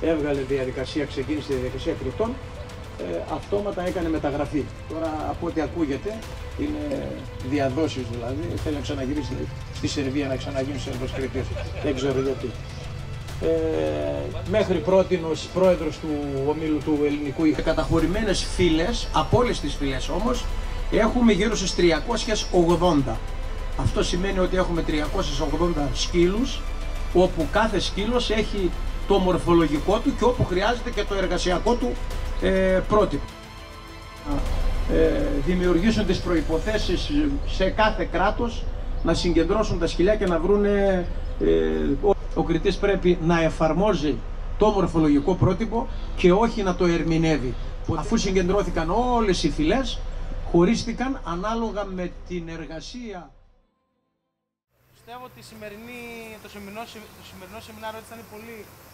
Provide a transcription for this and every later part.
έβγαλε διαδικασία, ξεκίνησε τη διαδικασία κριτών, αυτόματα έκανε μεταγραφή. Τώρα από ό,τι ακούγεται είναι διαδόσεις δηλαδή, θέλει να ξαναγυρίσει στη Σερβία να ξαναγίνει Σέρβος κριτής. Δεν ξέρω γιατί. Μέχρι πρώτη ως πρόεδρος του ομίλου του ελληνικού καταχωρημένες φύλες, από όλες τις φύλες όμως, έχουμε γύρω στις 380. Αυτό σημαίνει ότι έχουμε 380 σκύλους, όπου κάθε σκύλος έχει το μορφολογικό του και όπου χρειάζεται και το εργασιακό του πρότυπο. Δημιουργήσουν τις προϋποθέσεις σε κάθε κράτος να συγκεντρώσουν τα σκυλιά και να βρούνε. Ο κριτής πρέπει να εφαρμόζει το μορφολογικό πρότυπο και όχι να το ερμηνεύει. Αφού συγκεντρώθηκαν όλες οι φυλές, χωρίστηκαν ανάλογα με την εργασία. Πιστεύω ότι το σημερινό σεμινάριο ήταν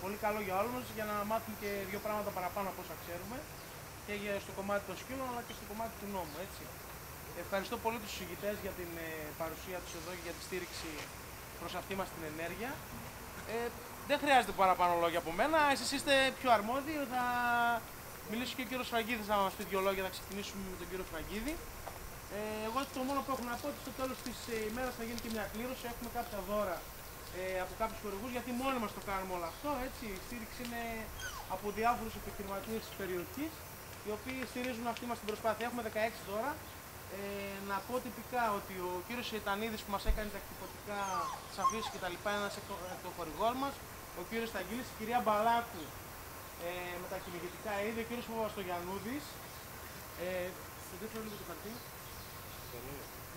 πολύ καλό για όλους μας, για να μάθουμε και δύο πράγματα παραπάνω από όσα ξέρουμε, και στο κομμάτι των σκύλων αλλά και στο κομμάτι του νόμου. Έτσι. Ευχαριστώ πολύ τους συζητητές για την παρουσία τους εδώ και για τη στήριξη προς αυτή μας την ενέργεια. Δεν χρειάζεται παραπάνω λόγια από μένα, εσείς είστε πιο αρμόδιοι, θα μιλήσει και ο κύριος Φραγκίδης να μας πει δύο λόγια, θα ξεκινήσουμε με τον κύριο Φραγκίδη. Εγώ το μόνο που έχω να πω ότι στο τέλος της ημέρας θα γίνει και μια κλήρωση, έχουμε κάποια δώρα από κάποιους χορηγούς, γιατί μόνοι μας το κάνουμε όλο αυτό, έτσι. Η στήριξη είναι από διάφορους επιχειρηματίες της περιοχής, οι οποίοι στηρίζουν αυτή μας την προσπάθεια. Έχουμε 16 δώρα. Να πω τυπικά ότι ο κύριος Σεϊτανίδης που μας έκανε τα εκτυπωτικά, τις αφήσεις κτλ. Είναι ένας εκ των χορηγών μας. Ο κύριος Σταγγίλης, η κυρία Μπαλάκου με τα κυνηγητικά είδη, ο κύριος Παπαστογιαννούδης.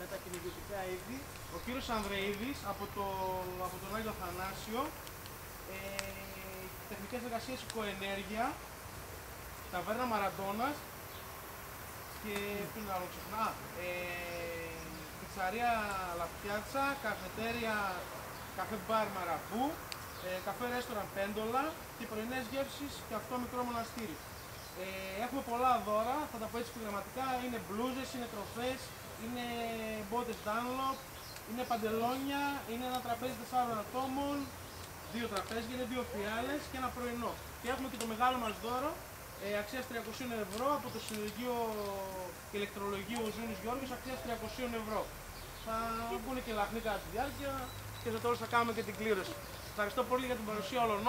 Με τα κυνηγητικά είδη. Ο κύριος Ανδρείδης από τον Άγιο Θανάσιο. Τεχνικές εργασίες Οικοενέργεια. Ταβέρνα Μαραντώνας. Και πριν άλλο ξεχνά, πιτσαρία Λαπιάτσα, καφετέρια, καφέ μπαρ Μαραπού, καφέ ρέστοραν Πέντολα και πρωινές γεύσεις και αυτό μικρό μοναστήρι. Έχουμε πολλά δώρα, θα τα πω έτσι επιγραμματικά, είναι μπλούζες, είναι τροφές, είναι μπότες Dunlop, είναι παντελόνια, είναι ένα τραπέζι 4 ατόμων, 2 τραπέζια, είναι 2 φιάλες και ένα πρωινό. Και έχουμε και το μεγάλο μας δώρο, αξίας 300 ευρώ από το Συνεργείο Ηλεκτρολογίου Ζούνης Γιώργης, αξίας 300 ευρώ. Θα μπουν και λαχνοί κατά τη διάρκεια και στο τέλος θα κάνουμε και την κλήρωση. Ευχαριστώ πολύ για την παρουσία όλων.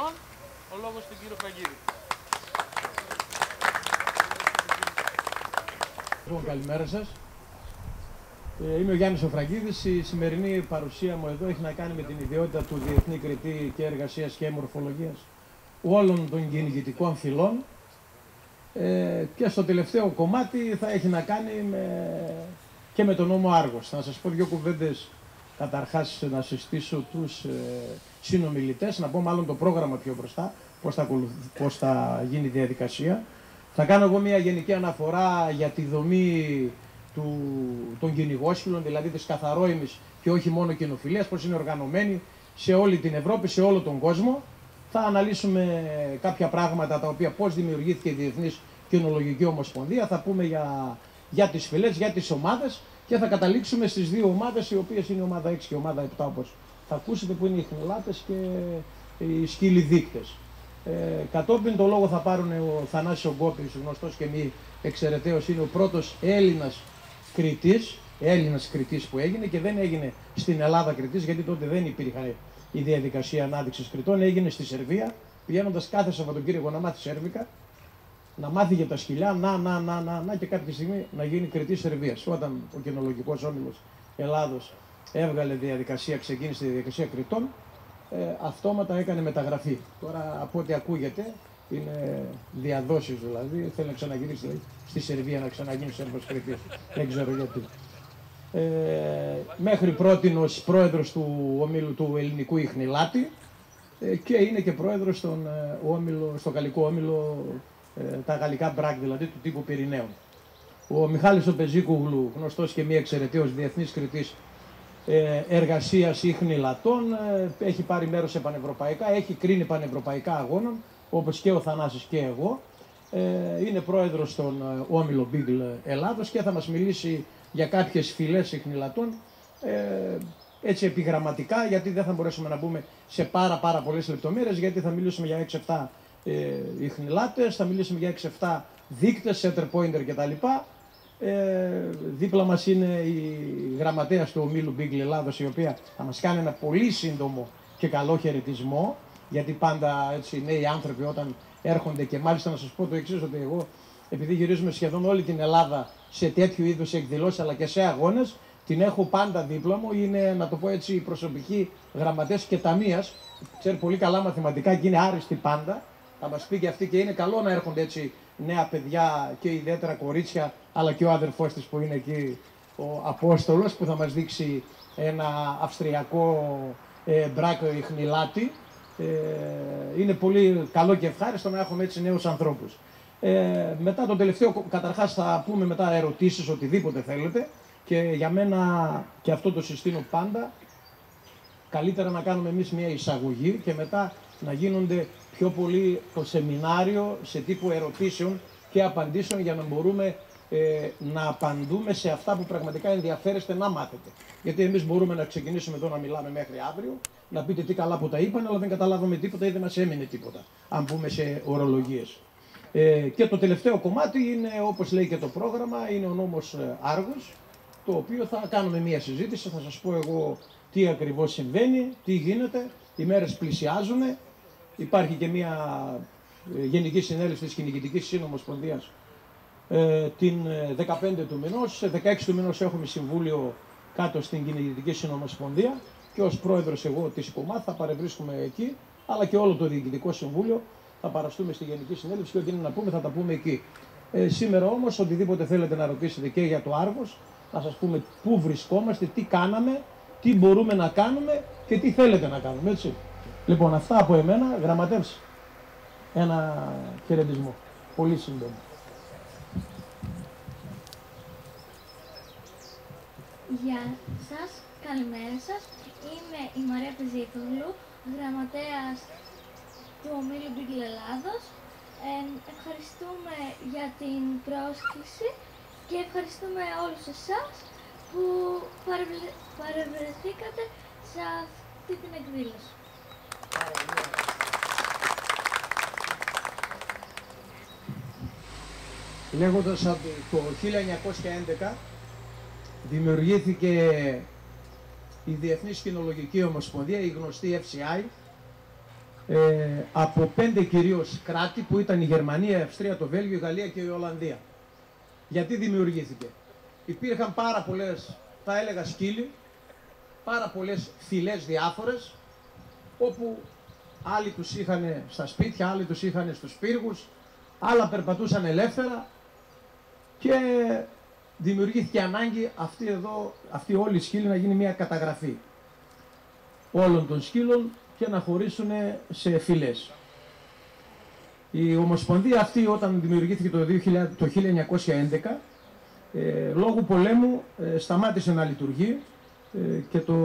Ο λόγος στον κύριο Φραγκίδη. Καλημέρα σας. Είμαι ο Γιάννης ο Φραγκίδης. Η σημερινή παρουσία μου εδώ έχει να κάνει με την ιδιότητα του Διεθνή Κριτή και Εργασίας και Μορφολογίας όλων των κυνηγητικών φυλών. Και στο τελευταίο κομμάτι θα έχει να κάνει και με τον νόμο Άργος. Θα σας πω δύο κουβέντες καταρχάς να συστήσω τους συνομιλητές, να πω μάλλον το πρόγραμμα πιο μπροστά, πώς θα γίνει η διαδικασία. Θα κάνω εγώ μια γενική αναφορά για τη δομή των κυνηγόσφυλων, δηλαδή της καθαρόιμης και όχι μόνο κοινοφιλίας, πώς είναι οργανωμένη σε όλη την Ευρώπη, σε όλο τον κόσμο. Θα αναλύσουμε κάποια πράγματα τα οποία πώς δημιουργήθηκε η Διεθνής Κινολογική Ομοσπονδία, θα πούμε για τις φυλές, για τις ομάδες και θα καταλήξουμε στις δύο ομάδες, οι οποίες είναι η ομάδα 6 και η ομάδα 7, όπως θα ακούσετε, που είναι οι χνηλάτες και οι σκύλοι δείκτες. Κατόπιν το λόγο θα πάρουν ο Θανάσης Ογκόπης, γνωστός και μη εξαιρεταίος, είναι ο πρώτος Έλληνας κριτής που έγινε και δεν έγινε στην Ελλάδα κριτής, γιατί τότε δεν υπήρχε η διαδικασία ανάδειξης κριτών, έγινε στη Σερβία, πηγαίνοντας κάθε Σαββατοκύριακο να μάθει σέρβικα, να μάθει για τα σκυλιά, να και κάποια στιγμή να γίνει κριτής Σερβίας. Όταν ο Κινολογικός Όμιλος Ελλάδος έβγαλε διαδικασία, ξεκίνησε τη διαδικασία κριτών, αυτόματα έκανε μεταγραφή. Τώρα από ό,τι ακούγεται είναι διαδόσεις δηλαδή, θέλει να ξαναγυρίσει δηλαδή, στη Σερβία να ξαναγίνει Σέρβος κριτής. Δεν ξέρω γιατί. Μέχρι πρώτη ως πρόεδρος του ομίλου του ελληνικού Ιχνηλάτη και είναι και πρόεδρος στο γαλλικό όμιλο, τα γαλλικά μπρακ δηλαδή του τύπου Πυρηναίων. Ο Μιχάλης ο Πεζίκουγλου, γνωστός και μη εξαιρεταίος διεθνής κριτής εργασίας Ιχνηλατών, έχει πάρει μέρος σε πανευρωπαϊκά, έχει κρίνει πανευρωπαϊκά αγώνων, όπως και ο Θανάσης και εγώ. Είναι πρόεδρος στον όμιλο Μπίγκλ Ελλάδος και θα μας μιλήσει για κάποιες φυλές Ιχνηλατών, έτσι επιγραμματικά, γιατί δεν θα μπορέσουμε να μπούμε σε πάρα πολλές λεπτομέρειες, γιατί θα μιλήσουμε για 6-7 οι χνηλάτες, θα μιλήσουμε για 6-7 δείκτες, center pointer κτλ. Δίπλα μας είναι η γραμματέας του ομίλου Beagle Ελλάδος, η οποία θα μας κάνει ένα πολύ σύντομο και καλό χαιρετισμό, γιατί πάντα έτσι νέοι άνθρωποι όταν έρχονται, και μάλιστα να σας πω το εξής, ότι εγώ επειδή γυρίζουμε σχεδόν όλη την Ελλάδα σε τέτοιου είδους εκδηλώσεις αλλά και σε αγώνες, την έχω πάντα δίπλα μου, είναι, να το πω έτσι, η προσωπική γραμματέας και ταμείας, ξέρει πολύ καλά μαθηματικά και είναι άριστη πάντα. Θα μας πει και αυτή, και είναι καλό να έρχονται έτσι νέα παιδιά και ιδιαίτερα κορίτσια, αλλά και ο αδερφός της που είναι εκεί, ο Απόστολος, που θα μας δείξει ένα αυστριακό μπράκο ιχνηλάτη. Είναι πολύ καλό και ευχάριστο να έχουμε έτσι νέους ανθρώπους. Μετά το τελευταίο, καταρχάς θα πούμε μετά ερωτήσεις, οτιδήποτε θέλετε, και για μένα, και αυτό το συστήνω πάντα, καλύτερα να κάνουμε εμείς μια εισαγωγή και μετά να γίνονται πιο πολύ το σεμινάριο σε τύπου ερωτήσεων και απαντήσεων, για να μπορούμε να απαντούμε σε αυτά που πραγματικά ενδιαφέρεστε να μάθετε. Γιατί εμείς μπορούμε να ξεκινήσουμε εδώ να μιλάμε μέχρι αύριο, να πείτε τι καλά που τα είπαν, αλλά δεν καταλάβαμε τίποτα ή δεν μας έμεινε τίποτα, αν πούμε σε ορολογίες. Και το τελευταίο κομμάτι είναι, όπως λέει και το πρόγραμμα, είναι ο νόμος Άργους, το οποίο θα κάνουμε μια συζήτηση, θα σας πω εγώ τι ακριβώς συμβαίνει, τι γίνεται, οι μέρες πλησιάζουν. Υπάρχει και μια γενική συνέλευση της Κυνηγητικής Συνομοσπονδίας την 15 του μηνός, σε 16 του μηνός έχουμε συμβούλιο κάτω στην Κυνηγητική Συνομοσπονδία και ως πρόεδρος εγώ της ΚΟΜΑΤ θα παρευρίσκουμε εκεί, αλλά και όλο το Διοικητικό Συμβούλιο θα παραστούμε στη Γενική Συνέλευση και ό,τι είναι να πούμε θα τα πούμε εκεί. Σήμερα όμως οτιδήποτε θέλετε να ρωτήσετε και για το Άργος, να σας πούμε πού βρισκόμαστε, τι κάναμε, τι μπορούμε να κάνουμε και τι θέλετε να κάνουμε, έτσι. Λοιπόν, αυτά από εμένα, γραμματεύς, ένα χαιρετισμό, πολύ σύντομο. Γεια σας, καλημέρα σας. Είμαι η Μαρία Πεζίφογλου, γραμματέας του ομίλου Beagle Ελλάδος. Ευχαριστούμε για την πρόσκληση και ευχαριστούμε όλους εσάς που παρευρεθήκατε σε αυτή την εκδήλωση. Λέγοντας ότι το 1911 δημιουργήθηκε η Διεθνής Κινολογική Ομοσπονδία, η γνωστή FCI, από 5 κυρίως κράτη που ήταν η Γερμανία, η Αυστρία, το Βέλγιο, η Γαλλία και η Ολλανδία. Γιατί δημιουργήθηκε? Υπήρχαν πάρα πολλές, θα έλεγα σκύλοι, πάρα πολλές φυλές διάφορες, όπου άλλοι τους είχαν στα σπίτια, άλλοι τους είχαν στους πύργους, άλλα περπατούσαν ελεύθερα και δημιουργήθηκε ανάγκη αυτή όλη η σκύλη να γίνει μια καταγραφή όλων των σκύλων και να χωρίσουν σε φυλές. Η Ομοσπονδία αυτή όταν δημιουργήθηκε το 1911, λόγω πολέμου σταμάτησε να λειτουργεί και το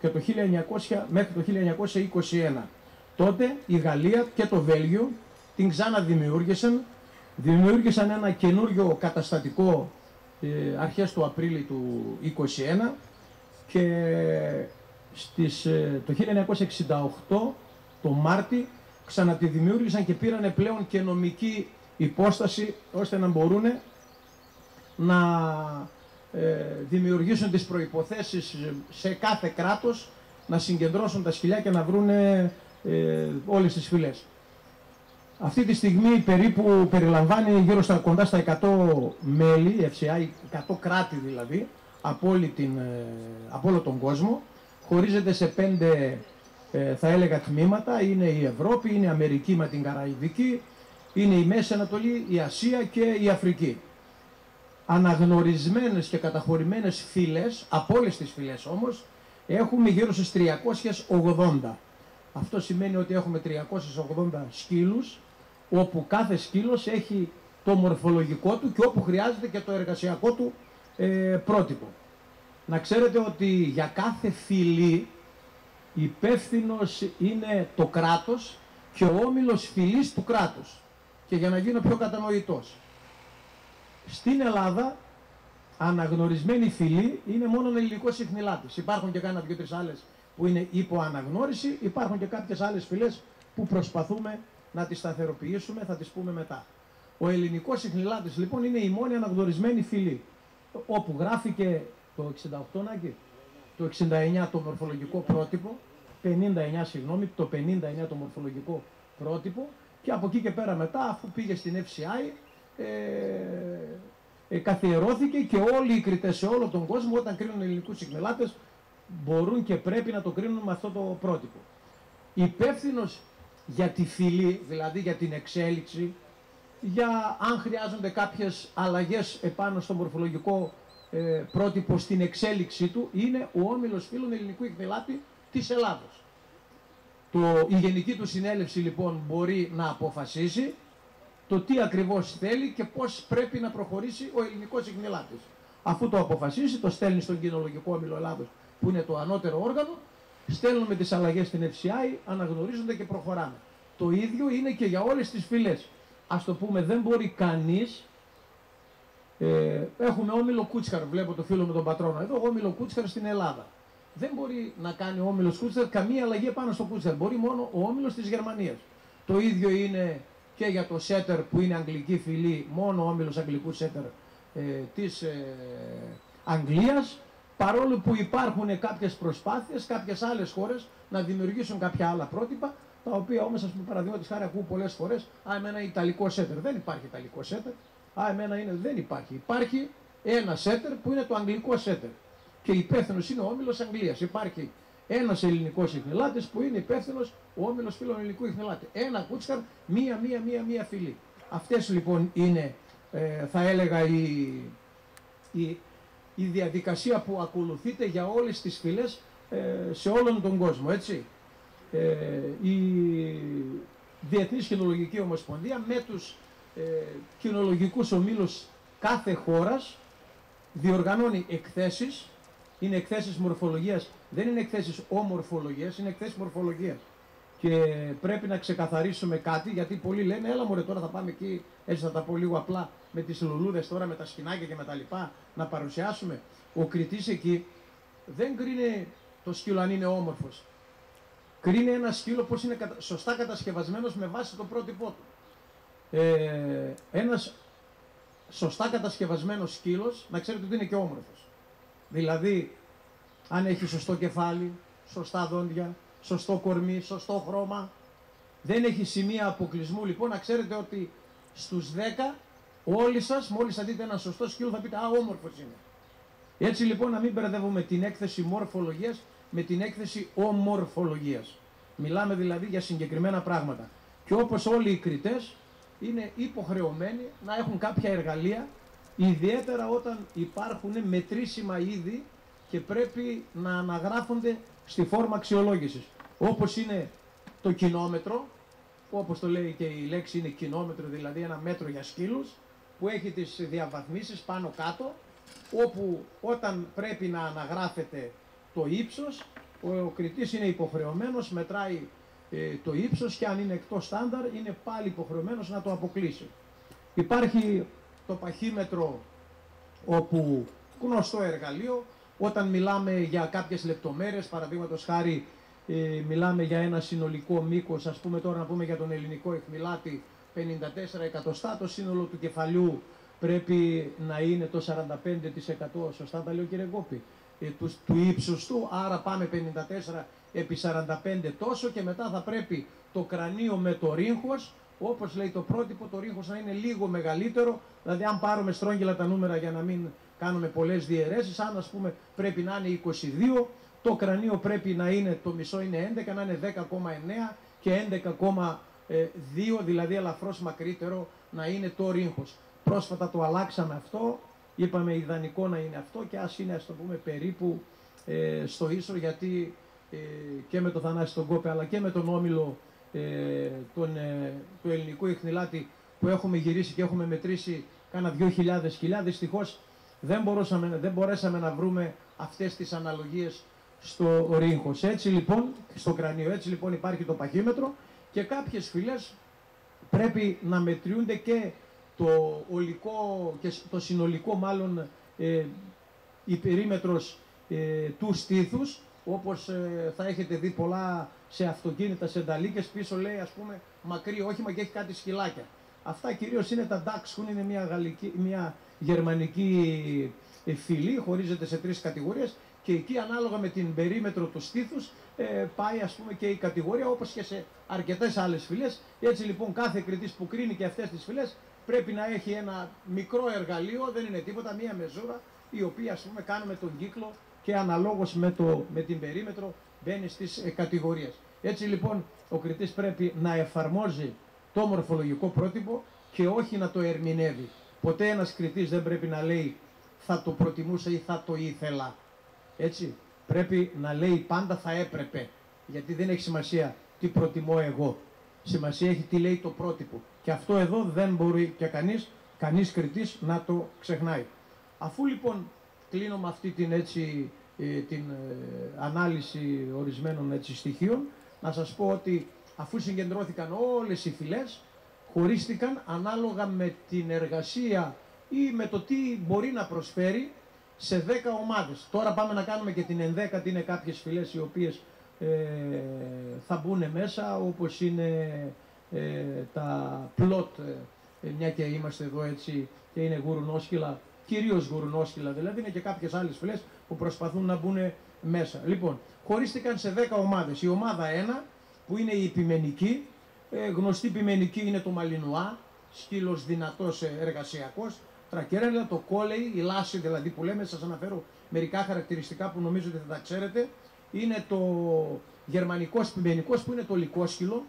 1900, μέχρι το 1921. Τότε η Γαλλία και το Βέλγιο την δημιούργησαν ένα καινούριο καταστατικό αρχές του Απρίλη του 1921 και το 1968 το Μάρτι ξανατι δημιούργησαν και πήραν πλέον και νομική υπόσταση ώστε να μπορούν να δημιουργήσουν τις προϋποθέσεις σε κάθε κράτος να συγκεντρώσουν τα σκυλιά και να βρουν όλες τις φυλές. Αυτή τη στιγμή περίπου περιλαμβάνει γύρω στα κοντά στα 100 μέλη, FCI, 100 κράτη δηλαδή, από όλο τον κόσμο. Χωρίζεται σε 5 θα έλεγα τμήματα, είναι η Ευρώπη, είναι η Αμερική με την Καραϊβική, είναι η Μέση Ανατολή, η Ασία και η Αφρική. Αναγνωρισμένες και καταχωρημένες φυλές, από όλες τις φυλές όμως, έχουμε γύρω στις 380. Αυτό σημαίνει ότι έχουμε 380 σκύλους, όπου κάθε σκύλος έχει το μορφολογικό του και όπου χρειάζεται και το εργασιακό του πρότυπο. Να ξέρετε ότι για κάθε φυλή υπεύθυνος είναι το κράτος και ο όμιλος φυλής του κράτους. Και για να γίνω πιο κατανοητός, στην Ελλάδα αναγνωρισμένη φυλή είναι μόνο ο ελληνικός ιχνηλάτης. Υπάρχουν και κάνα 2-3 άλλες που είναι υπό αναγνώριση, υπάρχουν και κάποιες άλλες φυλές που προσπαθούμε να τις σταθεροποιήσουμε, θα τις πούμε μετά. Ο ελληνικός ιχνηλάτης λοιπόν είναι η μόνη αναγνωρισμένη φυλή, όπου γράφηκε το 68, Νάκη, το 69 το μορφολογικό πρότυπο, 59 συγγνώμη, το 59 το μορφολογικό πρότυπο, και από εκεί και πέρα μετά, αφού πήγε στην FCI, καθιερώθηκε, και όλοι οι κριτές σε όλο τον κόσμο όταν κρίνουν ελληνικούς ιχνηλάτες μπορούν και πρέπει να το κρίνουν με αυτό το πρότυπο. Υπεύθυνος για τη φυλή, δηλαδή για την εξέλιξη, για αν χρειάζονται κάποιες αλλαγές επάνω στο μορφολογικό πρότυπο στην εξέλιξή του, είναι ο Όμιλος Φίλων Ελληνικού Ιχνηλάτη της Ελλάδος. Η Γενική του Συνέλευση λοιπόν μπορεί να αποφασίσει το τι ακριβώς θέλει και πώς πρέπει να προχωρήσει ο ελληνικός ιχνηλάτης. Αφού το αποφασίσει, το στέλνει στον Κοινολογικό Όμιλο Ελλάδος, που είναι το ανώτερο όργανο, στέλνουμε τις αλλαγές στην FCI, αναγνωρίζονται και προχωράμε. Το ίδιο είναι και για όλες τις φυλές. Ας το πούμε, δεν μπορεί κανείς, έχουμε Όμιλο Κούτσχαρ, βλέπω το φίλο με τον πατρόνα εδώ, Όμιλο Κούτσχαρ στην Ελλάδα. Δεν μπορεί να κάνει ο Όμιλος Κούτσχαρ καμία αλλαγή πάνω στο Κούτσχαρ, μπορεί μόνο ο Όμιλος της Γερμανίας. Το ίδιο είναι και για το Σέτερ που είναι αγγλική φυλή, μόνο ο Όμιλος Αγγλικού Σέτερ της Αγγλίας, παρόλο που υπάρχουν κάποιες προσπάθειες, κάποιες άλλες χώρες να δημιουργήσουν κάποια άλλα πρότυπα, τα οποία όμως, ας πούμε, παραδείγματος χάρη, ακούω πολλές φορές, εμένα Ιταλικό Σέτερ. Δεν υπάρχει Ιταλικό Σέτερ. Εμένα δεν υπάρχει. Υπάρχει ένα Σέτερ που είναι το Αγγλικό Σέτερ. Και υπεύθυνος είναι ο Όμιλος Αγγλίας. Υπάρχει ένας ελληνικός ιχνηλάτης που είναι υπεύθυνος ο Όμιλος Φίλων Ελληνικού Ιχνηλάτη. Ένα Κούτσχαρ, μία φυλή. Αυτές λοιπόν είναι, θα έλεγα, η διαδικασία που ακολουθείται για όλες τις φυλές σε όλον τον κόσμο, έτσι. Η Διεθνής Κινολογική Ομοσπονδία με τους κοινολογικούς ομίλους κάθε χώρας διοργανώνει εκθέσεις, είναι εκθέσεις μορφολογίας, δεν είναι εκθέσεις ομορφολογίας, είναι εκθέσεις μορφολογίας. Και πρέπει να ξεκαθαρίσουμε κάτι, γιατί πολλοί λένε, έλα μωρέ τώρα θα πάμε εκεί, έτσι θα τα πω λίγο απλά, με τις λουλούδες τώρα, με τα σκηνάκια και με τα λοιπά, να παρουσιάσουμε. Ο κριτής εκεί δεν κρίνει το σκύλο αν είναι όμορφος. Κρίνει ένα σκύλο πώς είναι σωστά κατασκευασμένος με βάση το πρότυπό του. Ένας σωστά κατασκευασμένος σκύλος, να ξέρετε ότι είναι και όμορφος. Δηλαδή, αν έχει σωστό κεφάλι, σωστά δόντια, σωστό κορμί, σωστό χρώμα, δεν έχει σημεία αποκλεισμού, λοιπόν, να ξέρετε ότι στους 10 όλοι σας, μόλις θα δείτε ένα σωστό σκύλο, θα πείτε «Α, όμορφος είναι». Έτσι λοιπόν να μην μπερδεύουμε την έκθεση μορφολογίας με την έκθεση ομορφολογίας. Μιλάμε δηλαδή για συγκεκριμένα πράγματα. Και όπως όλοι οι κριτές είναι υποχρεωμένοι να έχουν κάποια εργαλεία, ιδιαίτερα όταν υπάρχουν μετρήσιμα είδη και πρέπει να αναγράφονται στη φόρμα αξιολόγησης. Όπως είναι το κοινόμετρο, όπως το λέει και η λέξη είναι κοινόμετρο, δηλαδή ένα μέτρο για σκύλους, που έχει τις διαβαθμίσεις πάνω κάτω, όπου όταν πρέπει να αναγράφεται το ύψος, ο κριτής είναι υποχρεωμένος, μετράει το ύψος και αν είναι εκτός στάνταρ είναι πάλι υποχρεωμένος να το αποκλείσει. Υπάρχει το παχύμετρο, όπου γνωστό εργαλείο, όταν μιλάμε για κάποιες λεπτομέρειες, παραδείγματος χάρη μιλάμε για ένα συνολικό μήκος, ας πούμε τώρα να πούμε για τον ελληνικό ιχνηλάτη 54 εκατοστά, το σύνολο του κεφαλιού πρέπει να είναι το 45%, σωστά τα λέω κύριε Γκόπη, του ύψους του, άρα πάμε 54 επί 45 τόσο, και μετά θα πρέπει το κρανίο με το ρύγχος, όπως λέει το πρότυπο, το ρύγχος να είναι λίγο μεγαλύτερο, δηλαδή αν πάρουμε στρόγγυλα τα νούμερα για να μην κάνουμε πολλές διαιρέσεις, αν ας πούμε πρέπει να είναι 22, το κρανίο πρέπει να είναι, το μισό είναι 11, να είναι 10,9 και 11,2, δηλαδή ελαφρώς μακρύτερο να είναι το ρύγχος. Πρόσφατα το αλλάξαμε αυτό, είπαμε ιδανικό να είναι αυτό και ας είναι, ας το πούμε, περίπου στο ίσο, γιατί και με το Θανάση τον Κόπε αλλά και με τον Όμιλο του ελληνικού ιχνηλάτη που έχουμε γυρίσει και έχουμε μετρήσει κάνα 2.000 κιλά, δυστυχώς δεν μπορέσαμε να βρούμε αυτές τις αναλογίες στο ρύγχος. Έτσι λοιπόν, στο κρανίο, έτσι λοιπόν υπάρχει το παχύμετρο και κάποιες φυλές πρέπει να μετριούνται και το ολικό και το συνολικό μάλλον η περίμετρος του στήθους, όπως θα έχετε δει πολλά σε αυτοκίνητα, σε νταλίκες, πίσω λέει ας πούμε μακρύ όχημα και έχει κάτι σκυλάκια. Αυτά κυρίως είναι τα Dachshund, είναι μια γερμανική φυλή, χωρίζεται σε 3 κατηγορίες και εκεί ανάλογα με την περίμετρο του στήθους πάει ας πούμε και η κατηγορία, όπως και σε αρκετές άλλες φυλές. Έτσι λοιπόν κάθε κριτής που κρίνει και αυτές τις φυλές πρέπει να έχει ένα μικρό εργαλείο, δεν είναι τίποτα, μια μεζούρα η οποία ας πούμε κάνουμε τον κύκλο και αναλόγως με την περίμετρο μπαίνει στις κατηγορίες. Έτσι λοιπόν ο κριτής πρέπει να εφαρμόζει το μορφολογικό πρότυπο και όχι να το ερμηνεύει. Ποτέ ένας κριτής δεν πρέπει να λέει θα το προτιμούσα ή θα το ήθελα. Έτσι, πρέπει να λέει πάντα θα έπρεπε. Γιατί δεν έχει σημασία τι προτιμώ εγώ. Σημασία έχει τι λέει το πρότυπο. Και αυτό εδώ δεν μπορεί και κανείς κριτής να το ξεχνάει. Αφού λοιπόν κλείνω με αυτή την ανάλυση ορισμένων στοιχείων, να σας πω ότι αφού συγκεντρώθηκαν όλες οι φυλές, χωρίστηκαν ανάλογα με την εργασία ή με το τι μπορεί να προσφέρει σε 10 ομάδες. Τώρα πάμε να κάνουμε και την 11η, είναι κάποιες φυλές οι οποίες θα μπουν μέσα, όπως είναι τα πλότ, μια και είμαστε εδώ έτσι και είναι γουρουνόσκυλα, κυρίως γουρουνόσκυλα δηλαδή, είναι και κάποιες άλλες φυλές που προσπαθούν να μπουν μέσα. Λοιπόν, χωρίστηκαν σε 10 ομάδες. Η ομάδα 1 που είναι η υπημενική, γνωστή υπημενική είναι το Μαλινουά, σκύλος δυνατός εργασιακός, τρακέρελα, το κόλεϊ, η λάση δηλαδή που λέμε, σας αναφέρω μερικά χαρακτηριστικά που νομίζω ότι θα τα ξέρετε. Είναι το γερμανικός πιμενικός που είναι το λυκόσκυλο,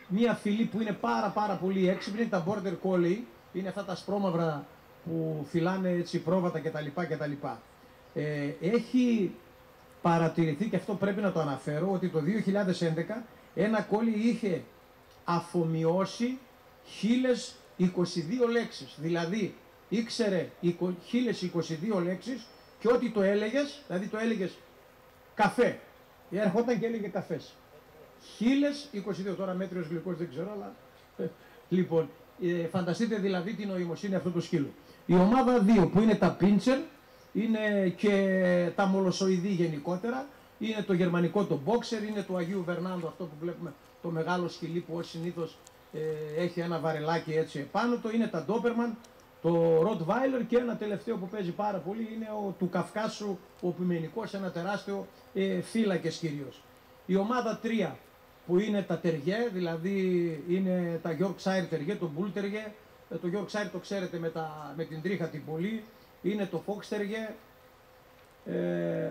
μία φυλή που είναι πάρα πολύ έξυπνη είναι τα border collie, είναι αυτά τα σπρώμαυρα που φυλάνε έτσι πρόβατα κτλ. Έχει παρατηρηθεί, και αυτό πρέπει να το αναφέρω, ότι το 2011 ένα κόλλι είχε αφομοιώσει 1022 λέξεις. Δηλαδή ήξερε 1022 λέξεις και ό,τι το έλεγες, δηλαδή το έλεγες καφέ, έρχονταν και έλεγε καφές. 1022, τώρα μέτριος γλυκός δεν ξέρω, αλλά λοιπόν, φανταστείτε δηλαδή την νοημοσύνη αυτού του σκύλου. Η ομάδα 2 που είναι τα πίντσερ, είναι και τα μολοσοειδή γενικότερα, είναι το γερμανικό το boxer, είναι το Αγίου Βερνάντο, αυτό που βλέπουμε, το μεγάλο σκυλί που ως συνήθως έχει ένα βαρελάκι έτσι επάνω το, είναι τα Doberman, το Rottweiler και ένα τελευταίο που παίζει πάρα πολύ είναι ο του Καυκάσου, ο πιμενικός, ένα τεράστιο φύλακες κυρίως. Η ομάδα 3 που είναι τα τεριέ, δηλαδή είναι τα Yorkshire Terrier, το Bull Terrier, το Yorkshire το ξέρετε με την τρίχα την πολύ, είναι το Fox Terrier.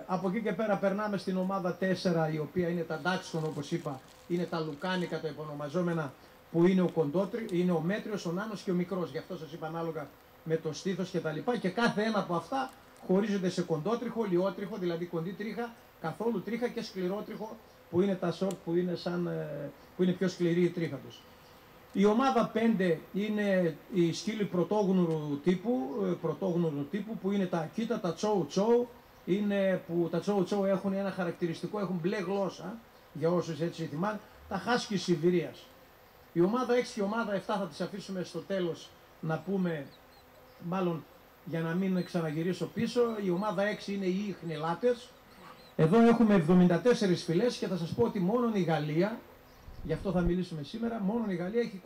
Από εκεί και πέρα περνάμε στην ομάδα 4 η οποία είναι τα Dachshund, όπως είπα, είναι τα λουκάνικα τα επωνομαζόμενα, που είναι ο κοντότρι, είναι ο μέτριος, ο νάνος και ο μικρός, γι' αυτό σας είπα ανάλογα με το στήθος κτλ. Και κάθε ένα από αυτά χωρίζονται σε κοντότριχο, λιότριχο, δηλαδή κοντή τρίχα, καθόλου τρίχα και σκληρότριχο που είναι τα short, που είναι πιο σκληρή η τρίχα τους. Η ομάδα 5 είναι οι σκύλοι πρωτόγνουρου τύπου που είναι τα Akita, τα Chow Chow, είναι που τα Chow Chow έχουν ένα χαρακτηριστικό, έχουν μπλε γλώσσα, για όσους έτσι θυμάνε, τα Husky Σιβηρίας. Η ομάδα 6 και η ομάδα 7 θα τις αφήσουμε στο τέλος να πούμε, μάλλον για να μην ξαναγυρίσω πίσω. Η ομάδα 6 είναι οι ιχνηλάτες. Εδώ έχουμε 74 φυλές και θα σας πω ότι μόνο η Γαλλία, γι' αυτό θα μιλήσουμε σήμερα, μόνο η Γαλλία έχει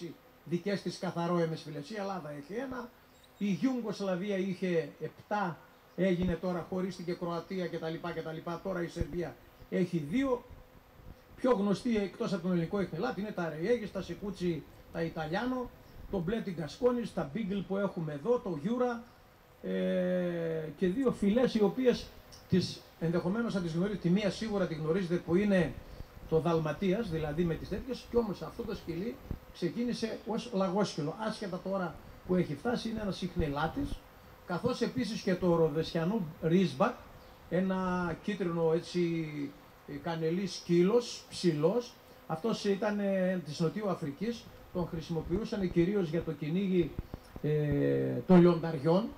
26 δικές της καθαρόαιμες φυλές. Η Ελλάδα έχει ένα, η Ιουγκοσλαβία είχε 7, έγινε τώρα, χωρίστηκε Κροατία κτλ. Τώρα η Σερβία έχει 2. Πιο γνωστή εκτός από τον ελληνικό ιχνηλάτη είναι τα Αριέγες, τα Σικούτσι, τα Ιταλιάνο, το μπλε την Γκασκόνης, τα Μπίγκλ που έχουμε εδώ, το Γιούρα και 2 φυλές οι οποίες ενδεχομένως θα τις γνωρίζετε. Τη μία σίγουρα τη γνωρίζετε που είναι το Δαλματίας, δηλαδή με τις τέτοιες, και όμως αυτό το σκυλί ξεκίνησε ως λαγόσκυλο. Άσχετα τώρα που έχει φτάσει, είναι ένας ιχνηλάτης, καθώς επίσης και το Ροδεσιανό Ρίσμπακ, ένα κίτρινο έτσι κανελής σκύλος, ψηλός. Αυτός ήταν της Νοτιού Αφρικής, τον χρησιμοποιούσαν κυρίως για το κυνήγι των λιονταριών.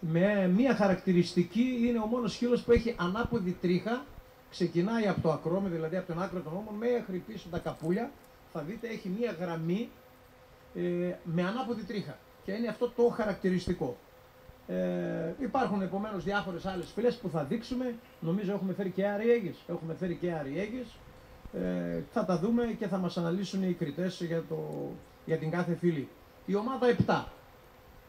Με μία χαρακτηριστική, είναι ο μόνος σκύλος που έχει ανάποδη τρίχα, ξεκινάει από το ακρόμι, δηλαδή από τον άκρο των ώμων μέχρι πίσω τα καπούλια, θα δείτε έχει μία γραμμή με ανάποδη τρίχα και είναι αυτό το χαρακτηριστικό. Υπάρχουν επομένως διάφορες άλλες φυλές που θα δείξουμε. Νομίζω έχουμε φέρει και Αριέγες. θα τα δούμε και θα μας αναλύσουν οι κριτές για την κάθε φυλή. Η ομάδα 7.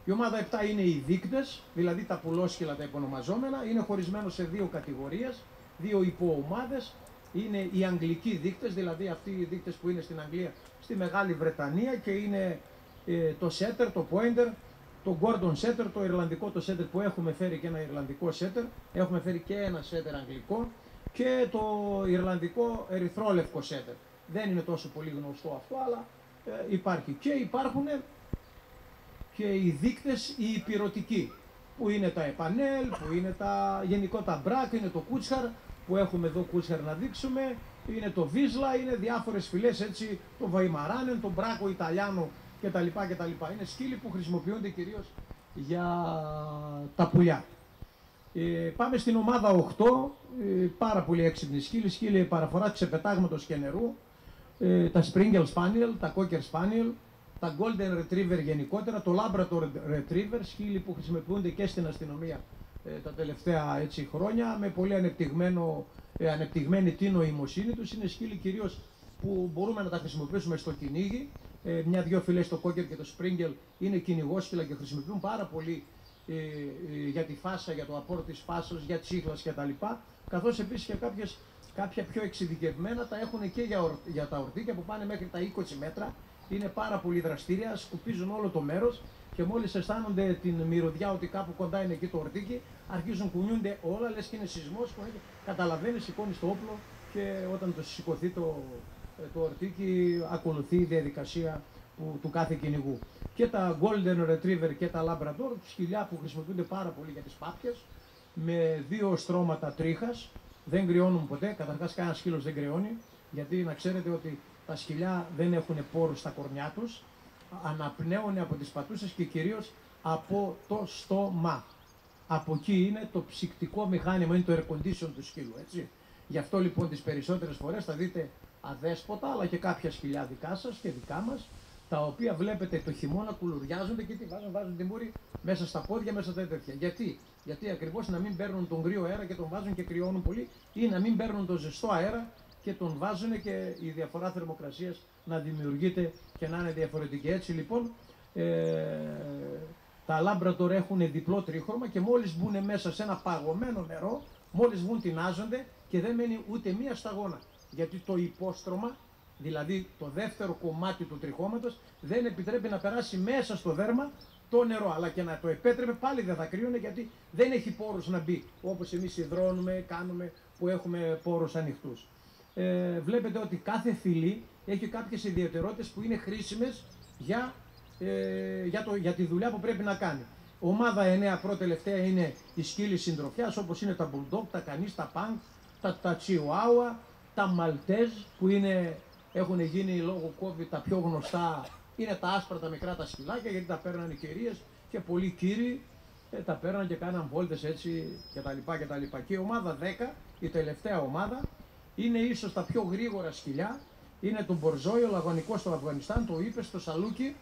Η ομάδα 7 είναι οι δείκτες, δηλαδή τα πουλόσκυλα τα επωνομαζόμενα, είναι χωρισμένο σε δύο κατηγορίες, δύο υποομάδες. Είναι οι αγγλικοί δείκτες, δηλαδή αυτοί οι δείκτες που είναι στην Αγγλία, στη Μεγάλη Βρετανία, και είναι το setter, το pointer, το Gordon setter, το Ιρλανδικό το setter, που έχουμε φέρει και ένα Ιρλανδικό setter, έχουμε φέρει και ένα setter αγγλικό, και το Ιρλανδικό ερυθρόλευκο setter. Δεν είναι τόσο πολύ γνωστό αυτό, αλλά υπάρχει. Και υπάρχουν και οι δείκτες οι υπηρωτικοί, που είναι τα επανέλ, που είναι γενικό τα μπράκ, είναι το κούτσαρ, που έχουμε εδώ κούτσαρ να δείξουμε, είναι το βίσλα, είναι διάφορες φυλές, έτσι, το βαϊμαράνεν, το μπράκο Ιταλιάνο κτλ. Είναι σκύλοι που χρησιμοποιούνται κυρίως για τα πουλιά. Πάμε στην ομάδα 8, πάρα πολύ έξυπνοι σκύλοι, σκύλοι παραφορά ξεπετάγματος και νερού, τα Springer Spaniel, τα Cocker Spaniel, τα Golden Retriever γενικότερα, το Labrador Retriever, σκύλοι που χρησιμοποιούνται και στην αστυνομία τα τελευταία χρόνια, με πολύ ανεπτυγμένη την νοημοσύνη τους. Είναι σκύλοι κυρίως που μπορούμε να τα χρησιμοποιήσουμε στο κυνήγι. Μια-δυο φυλές, το Cocker και το Springer, είναι κυνηγόσκυλα και χρησιμοποιούν πάρα πολύ για τη φάσα, για το απόρρο της φάσας, για τσίχλας κτλ. Καθώς επίσης και κάποια πιο εξειδικευμένα τα έχουν και για τα ορτίκια που πάνε μέχρι τα 20 μέτρα. Είναι πάρα πολύ δραστήρια, σκουπίζουν όλο το μέρος και μόλις αισθάνονται την μυρωδιά ότι κάπου κοντά είναι εκεί το ορτίκι, αρχίζουν, κουνιούνται όλα, λες και είναι σεισμός, καταλαβαίνεις, σηκώνεις το όπλο και όταν το σηκωθεί το ορτίκι ακολουθεί η διαδικασία του κάθε κυνηγού. Και τα Golden Retriever και τα Labrador, σκυλιά που χρησιμοποιούνται πάρα πολύ για τις πάπιες, με δύο στρώματα τρίχας, δεν κρυώνουν ποτέ, καταρχάς κανένα σκύλος δεν κρυώνει, γιατί να ξέρετε ότι τα σκυλιά δεν έχουν πόρους στα κορμιά τους, αναπνέουν από τις πατούσες και κυρίως από το στόμα. Από εκεί είναι το ψυκτικό μηχάνημα, είναι το air condition του σκύλου, έτσι. Γι' αυτό λοιπόν τις περισσότερες φορές θα δείτε αδέσποτα, αλλά και κάποια σκυλιά δικά σας και δικά μας, τα οποία βλέπετε το χειμώνα κουλουριάζονται και τι βάζουν τη μούρη μέσα στα πόδια, μέσα στα τέτοια. Γιατί ακριβώς να μην παίρνουν τον κρύο αέρα και τον βάζουν και κρυώνουν πολύ, ή να μην παίρνουν τον ζεστό αέρα και τον βάζουν και η διαφορά θερμοκρασίας να δημιουργείται και να είναι διαφορετική. Έτσι λοιπόν τα Labrador έχουν διπλό τρίχρωμα και μόλις μπουν μέσα σε ένα παγωμένο νερό, μόλις βγουν τεινάζονται και δεν μένει ούτε μία σταγόνα. Γιατί το υπόστρωμα, δηλαδή το δεύτερο κομμάτι του τριχώματος, δεν επιτρέπει να περάσει μέσα στο δέρμα το νερό. Αλλά και να το επέτρεπε πάλι δεν θα κρύωνε, γιατί δεν έχει πόρους να μπει, όπως εμείς υδρώνουμε, κάνουμε, που έχουμε πόρους ανοιχτούς. Βλέπετε ότι κάθε φυλή έχει κάποιες ιδιαιτερότητες που είναι χρήσιμες για τη δουλειά που πρέπει να κάνει. Ομάδα 9 πρώτη τελευταία είναι οι σκύλοι συντροφιάς, όπως είναι τα Bulldog, τα Canis, τα Pug, τα Chihuahua, τα Maltese, που έχουν γίνει λόγω COVID τα πιο γνωστά, είναι τα άσπρα τα μικρά τα σκυλάκια, γιατί τα παίρνανε οι κυρίες και πολλοί κύριοι τα παίρναν και κάναν βόλτες έτσι κτλ. Και η ομάδα 10, η τελευταία ομάδα, είναι ίσως τα πιο γρήγορα σκυλιά. Είναι το Μπορζόι, ο λαγωνικός στο Αφγανιστάν, το είπες, το Σαλούκι.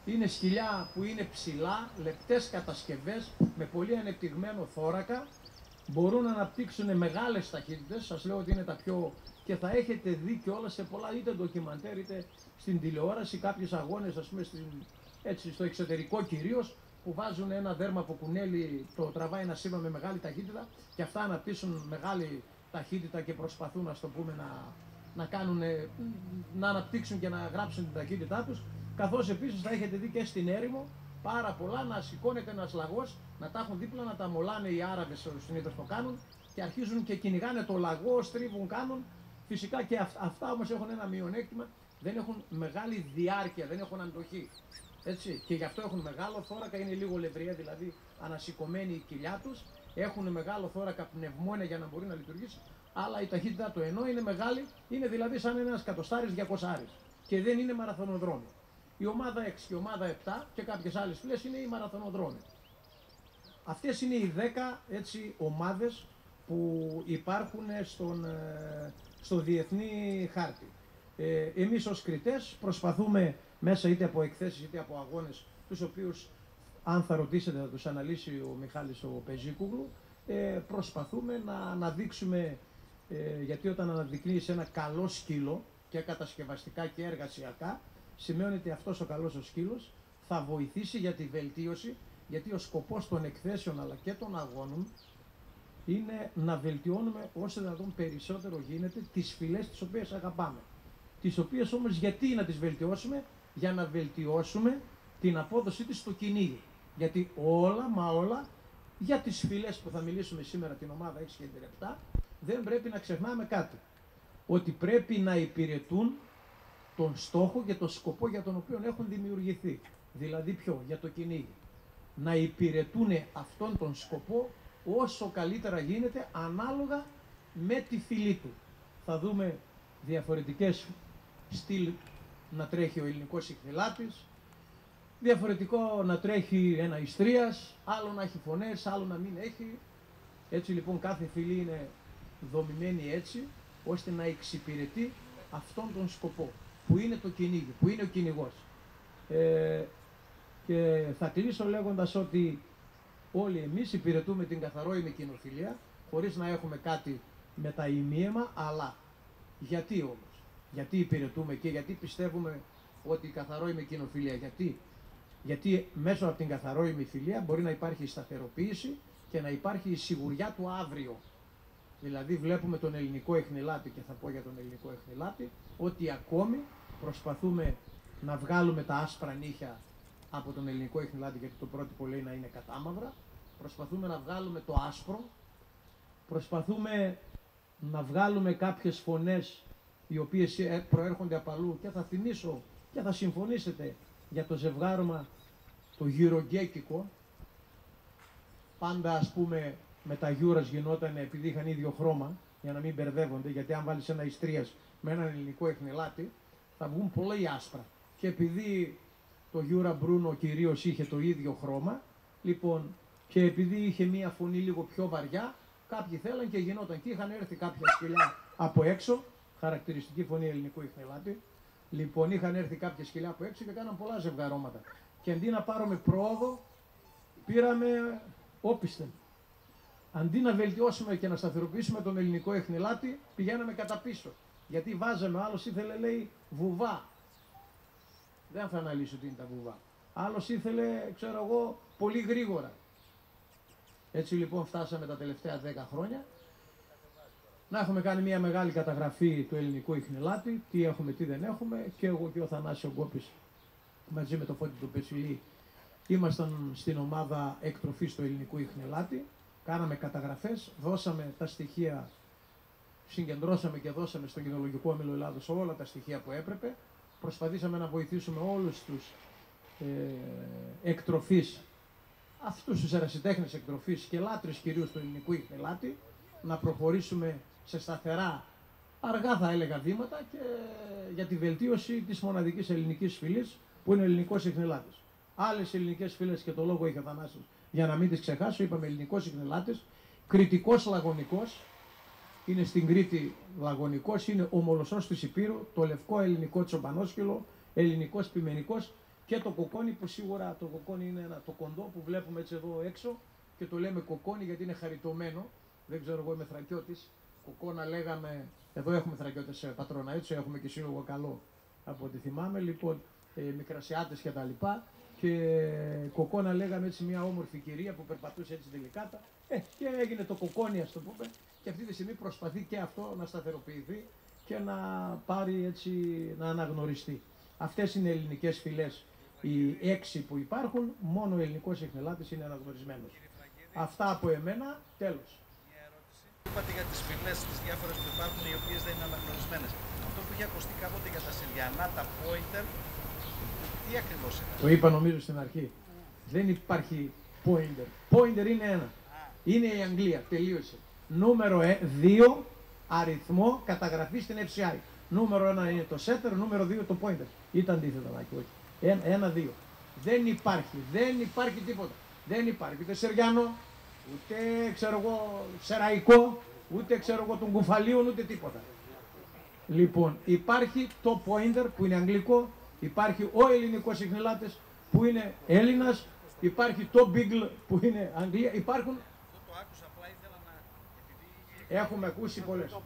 Είναι σκυλιά που είναι ψηλά, λεπτές κατασκευές, με πολύ ανεπτυγμένο θώρακα. Μπορούν να αναπτύξουν μεγάλες ταχύτητες, σας λέω ότι είναι τα πιο... και θα έχετε δει κιόλας σε πολλά είτε ντοκιμαντέρ είτε στην τηλεόραση κάποιες αγώνες, ας πούμε στο εξωτερικό κυρίως, που βάζουν ένα δέρμα από κουνέλι, το τραβάει ένα σήμα με μεγάλη ταχύτητα και αυτά αναπτύσσουν μεγάλη ταχύτητα και προσπαθούν, ας το πούμε, να αναπτύξουν και να γράψουν την ταχύτητά τους. Καθώς επίσης θα έχετε δει και στην έρημο πάρα πολλά να σηκώνεται ένας λαγός, να τα έχουν δίπλα, να τα μολάνε οι Άραβες, συνήθως το κάνουν, και αρχίζουν και κυνηγάνε το λαγό, στρίβουν, κάνουν. Φυσικά και αυτά όμως έχουν ένα μειονέκτημα, δεν έχουν μεγάλη διάρκεια, δεν έχουν αντοχή. Έτσι, και γι' αυτό έχουν μεγάλο θώρακα, είναι λίγο λευριέ, δηλαδή ανασηκωμένη η κοιλιά τους, έχουν μεγάλο θώρακα πνευμόνια για να μπορεί να λειτουργήσει, αλλά η ταχύτητά του ενώ είναι μεγάλη, είναι δηλαδή σαν ένας εκατοστάρης 200 και δεν είναι μαραθωνοδρόμοι. Η ομάδα 6 και η ομάδα 7 και κάποιες άλλες φυλές είναι οι μαραθωνοδρόμοι. Αυτές είναι οι 10 έτσι ομάδες που υπάρχουν στο διεθνή χάρτη. Εμείς ως κριτές προσπαθούμε μέσα είτε από εκθέσεις είτε από αγώνες, τους οποίους αν θα ρωτήσετε θα τους αναλύσει ο Μιχάλης ο Πεζίκουγλου, προσπαθούμε να δείξουμε γιατί όταν αναδεικνύεις ένα καλό σκύλο και κατασκευαστικά και εργασιακά, σημαίνει ότι αυτός ο καλός ο σκύλος θα βοηθήσει για τη βελτίωση, γιατί ο σκοπός των εκθέσεων αλλά και των αγώνων είναι να βελτιώνουμε όσο δυνατόν περισσότερο γίνεται τις φυλές τις οποίες αγαπάμε. Τις οποίες όμως γιατί να τις βελτιώσουμε? Για να βελτιώσουμε την απόδοσή της στο κυνήγι. Γιατί όλα, μα όλα, για τις φυλές που θα μιλήσουμε σήμερα την ομάδα 6 και 7, δεν πρέπει να ξεχνάμε κάτι. Ότι πρέπει να υπηρετούν τον στόχο και τον σκοπό για τον οποίο έχουν δημιουργηθεί. Δηλαδή ποιο? Για το κυνήγι. Να υπηρετούν αυτόν τον σκοπό όσο καλύτερα γίνεται ανάλογα με τη φυλή του. Θα δούμε διαφορετικές στυλ να τρέχει ο ελληνικός ιχνηλάτης, διαφορετικό να τρέχει ένα Ιστρίας, άλλο να έχει φωνές, άλλο να μην έχει. Έτσι λοιπόν κάθε φυλή είναι δομημένη έτσι, ώστε να εξυπηρετεί αυτόν τον σκοπό, που είναι το κυνήγι, που είναι ο κυνηγός. Και θα κλείσω λέγοντας ότι όλοι εμείς υπηρετούμε την καθαρόιμη κοινοφιλία, χωρίς να έχουμε κάτι με τα ημίαιμα, αλλά γιατί όμως? Γιατί υπηρετούμε και γιατί πιστεύουμε ότι η καθαρόιμη κοινοφιλία? Γιατί μέσω από την καθαρόιμη φιλία μπορεί να υπάρχει η σταθεροποίηση και να υπάρχει η σιγουριά του αύριο. Δηλαδή βλέπουμε τον ελληνικό ιχνηλάτη, και θα πω για τον ελληνικό ιχνηλάτη, ότι ακόμη προσπαθούμε να βγάλουμε τα άσπρα νύχια από τον ελληνικό ιχνηλάτη, γιατί το πρότυπο λέει να είναι κατάμαυρα. Προσπαθούμε να βγάλουμε το άσπρο, προσπαθούμε να βγάλουμε κάποιες φωνές οι οποίες προέρχονται από αλλού, και θα θυμίσω και θα συμφωνήσετε για το ζευγάρωμα το γυρογκέκικο. Πάντα ας πούμε με τα γιούρας γινόταν επειδή είχαν ίδιο χρώμα, για να μην μπερδεύονται, γιατί αν βάλεις ένα Ιστρίας με έναν ελληνικό ιχνηλάτη θα βγουν πολύ άσπρα. Και επειδή το Γιούρα Μπρούνο κυρίως είχε το ίδιο χρώμα, λοιπόν, και επειδή είχε μία φωνή λίγο πιο βαριά, κάποιοι θέλαν και γινόταν. Και είχαν έρθει κάποια σκυλιά από έξω, χαρακτηριστική φωνή ελληνικού ιχνηλάτη. Λοιπόν, είχαν έρθει κάποια σκυλιά από έξω και κάναν πολλά ζευγαρώματα. Και αντί να πάρουμε πρόοδο, πήραμε όπισθεν. Αντί να βελτιώσουμε και να σταθεροποιήσουμε τον ελληνικό ιχνηλάτη, πηγαίναμε κατά πίσω. Γιατί βάζαμε, άλλος ήθελε, λέει, βουβά. Δεν θα αναλύσω τι είναι τα βουβά. Άλλος ήθελε, ξέρω εγώ, πολύ γρήγορα. Έτσι λοιπόν φτάσαμε τα τελευταία 10 χρόνια να έχουμε κάνει μια μεγάλη καταγραφή του ελληνικού ιχνηλάτη, τι έχουμε, τι δεν έχουμε, και εγώ και ο Θανάσης Γκόπης μαζί με το Φώτη του Πεσιλή ήμασταν στην ομάδα εκτροφής του ελληνικού ιχνηλάτη, κάναμε καταγραφές, δώσαμε τα στοιχεία, συγκεντρώσαμε και δώσαμε στον Κινολογικό Όμιλο Ελλάδος όλα τα στοιχεία που έπρεπε, προσπαθήσαμε να βοηθήσουμε όλους τους εκτροφείς, αυτούς τους ερασιτέχνες εκτροφείς και λάτρες κυρίως του ελληνικού ιχνηλάτη, να προχωρήσουμε σε σταθερά, αργά θα έλεγα, βήματα και για τη βελτίωση της μοναδικής ελληνικής φυλής που είναι ο ελληνικός ιχνηλάτης. Άλλες ελληνικές φυλές, και το λόγο είχε ο Θανάσης, για να μην τις ξεχάσω, είπαμε ελληνικός ιχνηλάτης, κρητικός λαγωνικός, είναι στην Κρήτη λαγωνικός, είναι ο μολοσσός της Υπήρου, το λευκό ελληνικό τσομπανόσκυλο, ελληνικός πιμενικός, και το κοκόνι, που σίγουρα το κοκόνι είναι το κοντό που βλέπουμε έτσι εδώ έξω και το λέμε κοκόνι γιατί είναι χαριτωμένο. Δεν ξέρω, εγώ είμαι Θρακιώτης. Κοκόνα λέγαμε, εδώ έχουμε Θρακιώτες πατρόνα, έτσι, έχουμε και σύλλογο καλό από ό,τι θυμάμαι. Λοιπόν, Μικρασιάτες και τα λοιπά. Και κοκόνα λέγαμε έτσι μια όμορφη κυρία που περπατούσε έτσι τελικάτα. Και έγινε το κοκόνι, ας το πούμε. Και αυτή τη στιγμή προσπαθεί και αυτό να σταθεροποιηθεί και να πάρει έτσι, να αναγνωριστεί. Αυτές είναι ελληνικές φυλές. Οι 6 που υπάρχουν, μόνο ο ελληνικός ιχνηλάτης είναι αναγνωρισμένος. Αυτά από εμένα, τέλος. Είπατε για τις φυλές, τις διάφορες που υπάρχουν, οι οποίες δεν είναι αναγνωρισμένες. Αυτό που είχε ακουστεί κάποτε για τα Συριανά, τα Pointer, τι ακριβώς είναι? Το είπα νομίζω στην αρχή. Δεν υπάρχει Pointer. Pointer είναι ένα. Είναι η Αγγλία, τελείωσε. Νούμερο 2, αριθμό καταγραφή στην FCI. Νούμερο 1 είναι το setter, νούμερο 2 το pointer. Ήταν αντίθετα, όχι. 1-2. Δεν υπάρχει τίποτα. Δεν υπάρχει ούτε Σεριάνο, ούτε ξέρω εγώ Σεραϊκό, ούτε ξέρω εγώ των Κουφαλίων, ούτε τίποτα. Λοιπόν, υπάρχει το pointer που είναι αγγλικό, υπάρχει ο ελληνικός ιχνηλάτης που είναι Έλληνας, υπάρχει το beagle που είναι Αγγλία, υπάρχουν. Το άκουσα, απλά ήθελα να, επειδή Έχουμε ακούσει πολλές.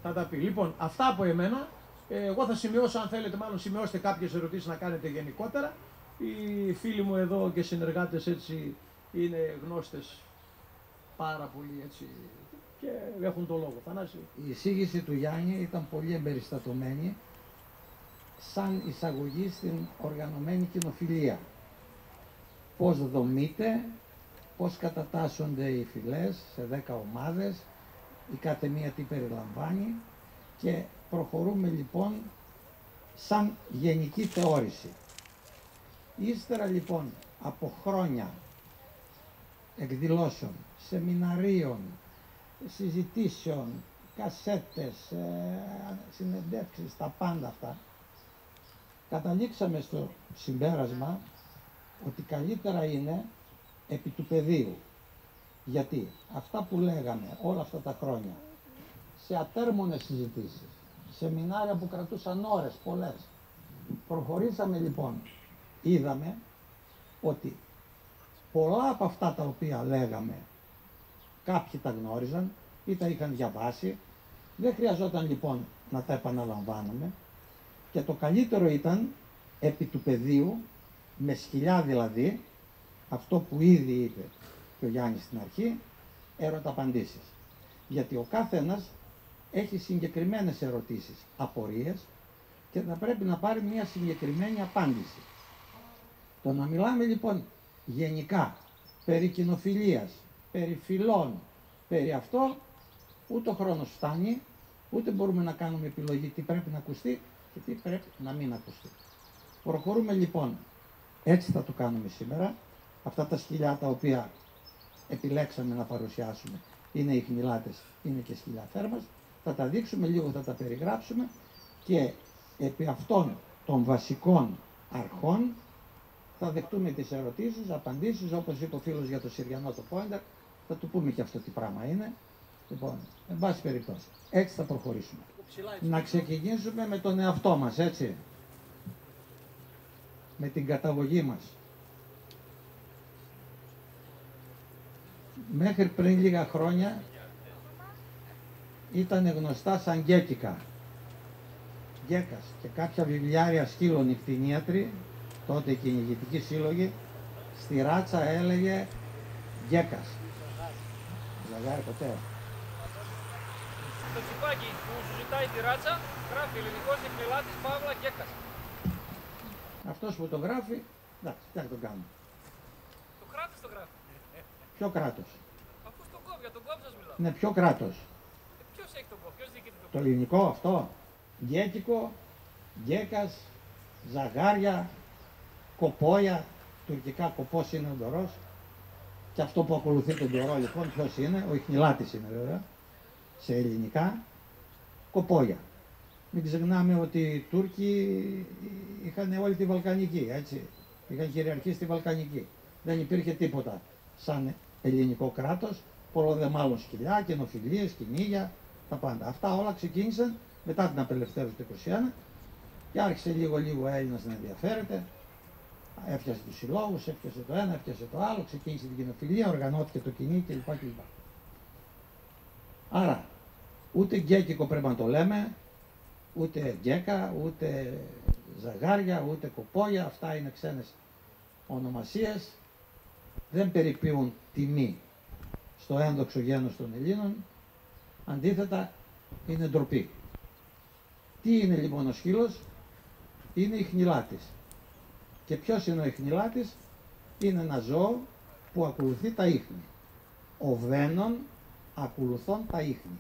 Θα τα πει. Λοιπόν, αυτά από εμένα. Εγώ θα σημειώσω, αν θέλετε, μάλλον σημειώστε κάποιες ερωτήσεις να κάνετε γενικότερα. Οι φίλοι μου εδώ και συνεργάτες έτσι είναι γνώστες πάρα πολύ έτσι και έχουν το λόγο. Θανάση. Η εισήγηση του Γιάννη ήταν πολύ εμπεριστατωμένη σαν εισαγωγή στην οργανωμένη κοινοφιλία. Πώς δομείται, πώς κατατάσσονται οι φυλές σε 10 ομάδες, η κάθε μία τι περιλαμβάνει και προχωρούμε λοιπόν σαν γενική θεώρηση. Ύστερα λοιπόν από χρόνια εκδηλώσεων, σεμιναρίων, συζητήσεων, κασέτες, συνεντεύξεις, τα πάντα αυτά, καταλήξαμε στο συμπέρασμα ότι καλύτερα είναι επί του πεδίου. Γιατί αυτά που λέγαμε όλα αυτά τα χρόνια, σε ατέρμονες συζητήσεις, σεμινάρια που κρατούσαν ώρες, πολλές, προχωρήσαμε λοιπόν, είδαμε ότι πολλά από αυτά τα οποία λέγαμε, κάποιοι τα γνώριζαν ή τα είχαν διαβάσει, δεν χρειαζόταν λοιπόν να τα επαναλαμβάνουμε και το καλύτερο ήταν επί του πεδίου, με σκυλιά δηλαδή, αυτό που ήδη είπε και ο Γιάννης στην αρχή, ερωταπαντήσεις. Γιατί ο καθένας έχει συγκεκριμένες ερωτήσεις, απορίες και θα πρέπει να πάρει μια συγκεκριμένη απάντηση. Το να μιλάμε λοιπόν γενικά περί κοινοφιλίας, περί φυλών, περί αυτό, ούτε ο χρόνος φτάνει, ούτε μπορούμε να κάνουμε επιλογή τι πρέπει να ακουστεί και τι πρέπει να μην ακουστεί. Προχωρούμε λοιπόν, έτσι θα το κάνουμε σήμερα. Αυτά τα σκυλιά τα οποία επιλέξαμε να παρουσιάσουμε είναι οι χνηλάτες, είναι και σκυλιά φέρμας. Θα τα δείξουμε λίγο, θα τα περιγράψουμε και επί αυτών των βασικών αρχών θα δεχτούμε τις ερωτήσεις, απαντήσεις, όπως είπε ο φίλος για το Συριανό το Πόιντερ, θα του πούμε και αυτό τι πράγμα είναι. Λοιπόν, εν πάση περιπτώσει, έτσι θα προχωρήσουμε. Να ξεκινήσουμε με τον εαυτό μας, έτσι. Με την καταγωγή μας. Μέχρι πριν λίγα χρόνια ήταν γνωστά σαν γκέκικα. Γκέκας και κάποια βιβλιάρια σκύλων νυχτινίατροι, τότε οι κυνηγητικοί σύλλογοι, στη ράτσα έλεγε γκέκας. Ζαγάρι ποτέ. Το τσιπάκι που σου ζητάει τη ράτσα γράφει ελληνικός εκμελάτης Παύλα Γκέκας. Αυτός που το γράφει, εντάξει, τι να το κάνουμε. Το κράτος το γράφει. Ποιο κράτος? Αφού στον κόβ, για τον κόβ σας μιλάω. Ναι, ποιο κράτος? Ποιος έχει τον κόβ, ποιος διοικείται τον Το κόβ. ελληνικό αυτό. Γκέκικο, γκέκας, ζαγάρια, κοπόια, τουρκικά κοπός είναι ο ντορός. Και αυτό που ακολουθεί τον ντορό λοιπόν ποιος είναι? Ο ιχνηλάτης είναι βέβαια. Σε ελληνικά, κοπόια. Μην ξεχνάμε ότι οι Τούρκοι είχαν όλη τη Βαλκανική, έτσι. Είχαν κυριαρχήσει στη Βαλκανική. Δεν υπήρχε τίποτα σαν ελληνικό κράτος, πολλό δε μάλλον σκυλιά, καινοφιλίες, κυνήγια, τα πάντα. Αυτά όλα ξεκίνησαν μετά την απελευθέρωση του 1921 και άρχισε λίγο ο Έλληνας να ενδιαφέρεται. Έφτιασε τους συλλόγους, έφτιασε το ένα, έφτιασε το άλλο, ξεκίνησε την κοινοφιλία, οργανώθηκε το κυνήγι κλπ. Άρα, ούτε γκέκικο πρέπει να το λέμε, ούτε γκέκα, ούτε ζαγάρια, ούτε κοπόγια, αυτά είναι ξένες ονομασίες, δεν περιποιούν τιμή στο ένδοξο γένος των Ελλήνων, αντίθετα είναι ντροπή. Τι είναι λοιπόν ο σκύλος? Είναι ιχνηλάτης. Και ποιος είναι ο ιχνηλάτης? Είναι ένα ζώο που ακολουθεί τα ίχνη. Ο βένων ακολουθών τα ίχνη.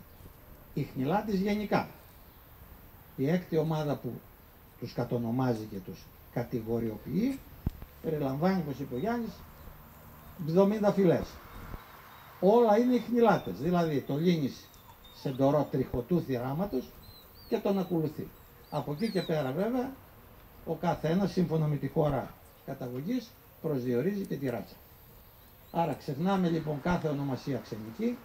Ιχνηλάτης γενικά. Η έκτη ομάδα που τους κατονομάζει και τους κατηγοριοποιεί περιλαμβάνει, όπως είπε ο Γιάννης, 70 φυλές. Όλα είναι ιχνηλάτες, δηλαδή το λύνεις σε ντορό τριχωτού θυράματος και τον ακολουθεί. Από εκεί και πέρα βέβαια ο καθένας σύμφωνα με τη χώρα καταγωγής προσδιορίζει και τη ράτσα. Άρα ξεχνάμε λοιπόν κάθε ονομασία ξενική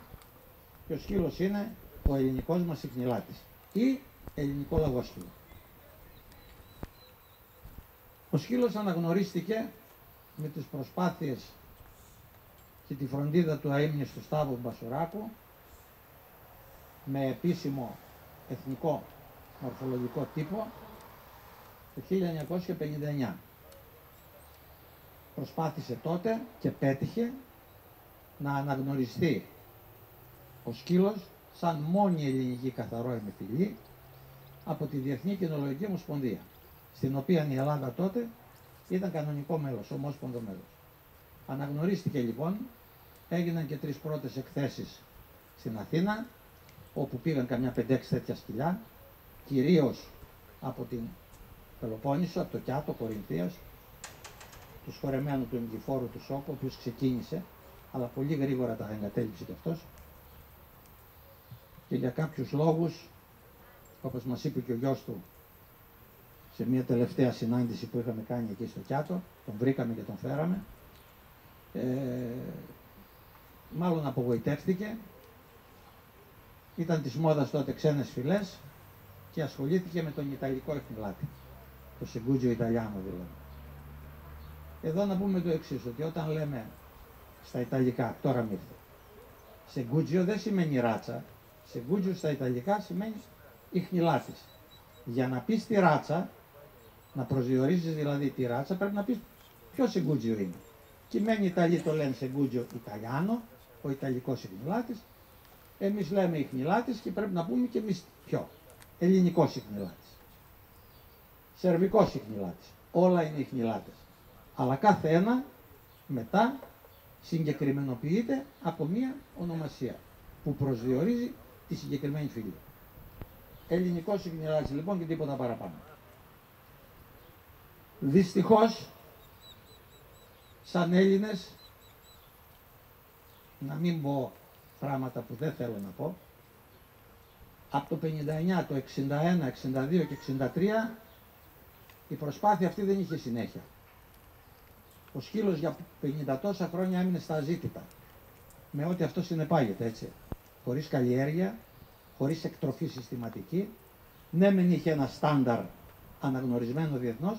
και ο σκύλος είναι ο ελληνικός μας ιχνηλάτης ή ελληνικό λαγόσκυλο. Ο σκύλος αναγνωρίστηκε με τις προσπάθειες και τη φροντίδα του αείμνηστου Σταύρου Μπασουράκου με επίσημο εθνικό μορφολογικό τύπο το 1959. Προσπάθησε τότε και πέτυχε να αναγνωριστεί ο σκύλος σαν μόνη ελληνική καθαρόαιμη φυλή από τη Διεθνή Κινολογική Ομοσπονδία, στην οποία η Ελλάδα τότε ήταν κανονικό μέλος, ομόσπονδο μέλος. Αναγνωρίστηκε λοιπόν, έγιναν και 3 πρώτες εκθέσεις στην Αθήνα, όπου πήγαν καμιά 5-6 τέτοια σκυλιά, κυρίως από την Πελοπόννησο, από το Κιάτο, Κορινθίας, του σχορεμένου του Νικηφόρου του Σόκου, ο οποίος ξεκίνησε, αλλά πολύ γρήγορα τα εγκατέλειψε και αυτός. Και για κάποιους λόγους, όπως μας είπε και ο γιος του, σε μια τελευταία συνάντηση που είχαμε κάνει εκεί στο Κιάτο, τον βρήκαμε και τον φέραμε, μάλλον απογοητεύτηκε, ήταν της μόδας τότε ξένες φυλές και ασχολήθηκε με τον Ιταλικό αιχνηλάτη, το Σεγκούτζιο Ιταλιάνο δηλαδή. Εδώ να πούμε το εξής, ότι όταν λέμε στα Ιταλικά, τώρα μ' ήρθε, Σεγκούτζιο δεν σημαίνει ράτσα, Σεγκούτζιο στα Ιταλικά σημαίνει ιχνηλάτης. Για να πεις τη ράτσα, να προσδιορίσεις δηλαδή τη ράτσα, πρέπει να πεις ποιο Σεγκούτζιο είναι. Κειμένοι Ιταλοί το λένε Σεγκούτζιο Ιταλιάνο, ο Ιταλικός ιχνηλάτης. Εμείς λέμε ιχνηλάτης και πρέπει να πούμε και εμείς ποιο. Ελληνικός ιχνηλάτης. Σερβικός ιχνηλάτης. Όλα είναι ιχνηλάτες. Αλλά κάθε ένα μετά συγκεκριμενοποιείται από μία ονομασία που προσδιορίζει τη συγκεκριμένη φυλή. Ελληνικός ιχνηλάτης λοιπόν και τίποτα παραπάνω. Δυστυχώς, σαν Έλληνες, να μην πω πράγματα που δεν θέλω να πω, από το 59, το 61, 62 και 63 η προσπάθεια αυτή δεν είχε συνέχεια. Ο σκύλος για 50 τόσα χρόνια έμεινε στα αζήτητα, με ό,τι αυτό συνεπάγεται, έτσι. Χωρίς καλλιέργεια, χωρίς εκτροφή συστηματική. Ναι, μεν είχε ένα στάνταρ αναγνωρισμένο διεθνώς,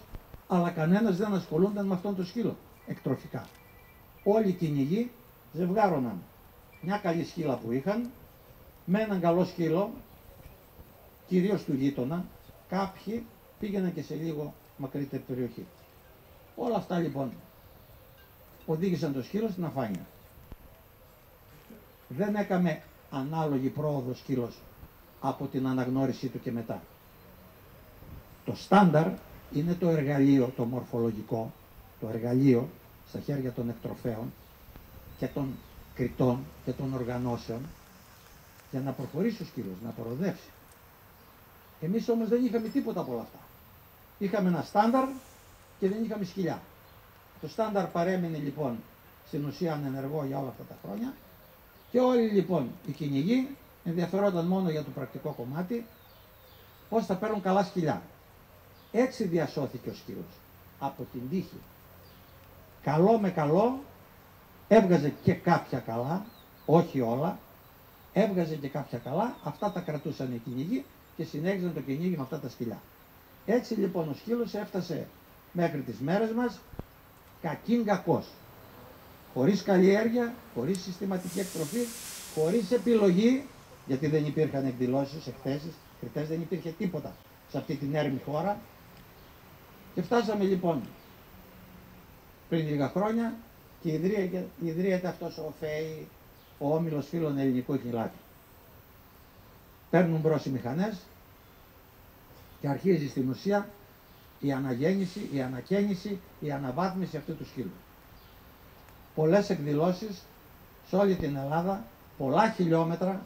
αλλά κανένας δεν ασχολούνταν με αυτόν τον σκύλο εκτροφικά. Όλοι οι κυνηγοί ζευγάρωναν μια καλή σκύλα που είχαν με έναν καλό σκύλο, κυρίως του γείτονα, κάποιοι πήγαιναν και σε λίγο μακρύτερη περιοχή. Όλα αυτά λοιπόν οδήγησαν το σκύλο στην αφάνεια. Δεν έκαμε ανάλογη πρόοδο σκύλος από την αναγνώρισή του και μετά. Το στάνταρ είναι το εργαλείο, το μορφολογικό, το εργαλείο στα χέρια των εκτροφέων και των κριτών και των οργανώσεων για να προχωρήσει ο σκύλος, να προοδεύσει. Εμείς όμως δεν είχαμε τίποτα από όλα αυτά. Είχαμε ένα στάνταρ και δεν είχαμε σκυλιά. Το στάνταρ παρέμεινε λοιπόν στην ουσία ανενεργό για όλα αυτά τα χρόνια και όλοι λοιπόν οι κυνηγοί ενδιαφερόταν μόνο για το πρακτικό κομμάτι, πώς θα παίρνουν καλά σκυλιά. Έτσι διασώθηκε ο σκύλος από την τύχη. Καλό με καλό, έβγαζε και κάποια καλά, όχι όλα, έβγαζε και κάποια καλά, αυτά τα κρατούσαν οι κυνηγοί και συνέχιζαν το κυνήγι με αυτά τα σκυλιά. Έτσι λοιπόν ο σκύλος έφτασε μέχρι τις μέρες μας κακήν κακός. Χωρίς καλλιέργεια, χωρίς συστηματική εκτροφή, χωρίς επιλογή, γιατί δεν υπήρχαν εκδηλώσεις, εκθέσεις, κριτές, δεν υπήρχε τίποτα σε αυτή την έρημη χώρα. Και φτάσαμε λοιπόν πριν λίγα χρόνια και ιδρύεται αυτός ο ΦΕΗ, ο Όμιλος Φίλων Ελληνικού Ιχνηλάτη. Παίρνουν μπρος οι μηχανές και αρχίζει στην ουσία η αναγέννηση, η ανακαίνιση, η αναβάθμιση αυτού του σκύλου. Πολλές εκδηλώσεις σε όλη την Ελλάδα, πολλά χιλιόμετρα,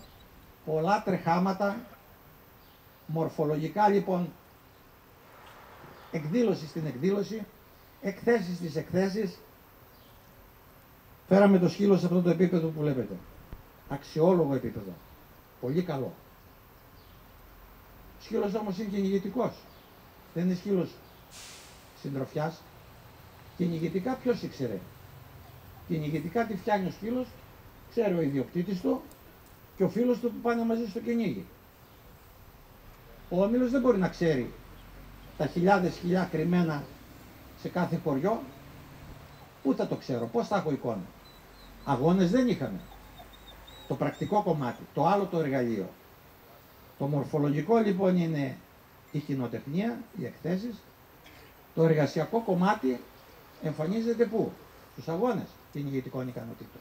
πολλά τρεχάματα, μορφολογικά λοιπόν εκδήλωση στην εκδήλωση, εκθέσεις στις εκθέσεις. Φέραμε το σκύλο σε αυτό το επίπεδο που βλέπετε. Αξιόλογο επίπεδο. Πολύ καλό. Ο σκύλος όμως είναι κυνηγητικός. Δεν είναι σκύλος συντροφιάς. Κυνηγητικά ποιος ήξερε. Κυνηγητικά τι φτιάχνει ο σκύλος, ξέρει ο ιδιοκτήτης του και ο φίλος του που πάνε μαζί στο κυνήγι. Ο όμιλος δεν μπορεί να ξέρει τα χιλιάδες σκυλιά κρυμμένα σε κάθε χωριό. Πού θα το ξέρω, πώς θα έχω εικόνα. Αγώνες δεν είχαμε. Το πρακτικό κομμάτι, το άλλο το εργαλείο. Το μορφολογικό λοιπόν είναι η κοινοτεχνία, οι εκθέσεις. Το εργασιακό κομμάτι εμφανίζεται πού? Στους αγώνες κυνηγητικών ικανοτήτων.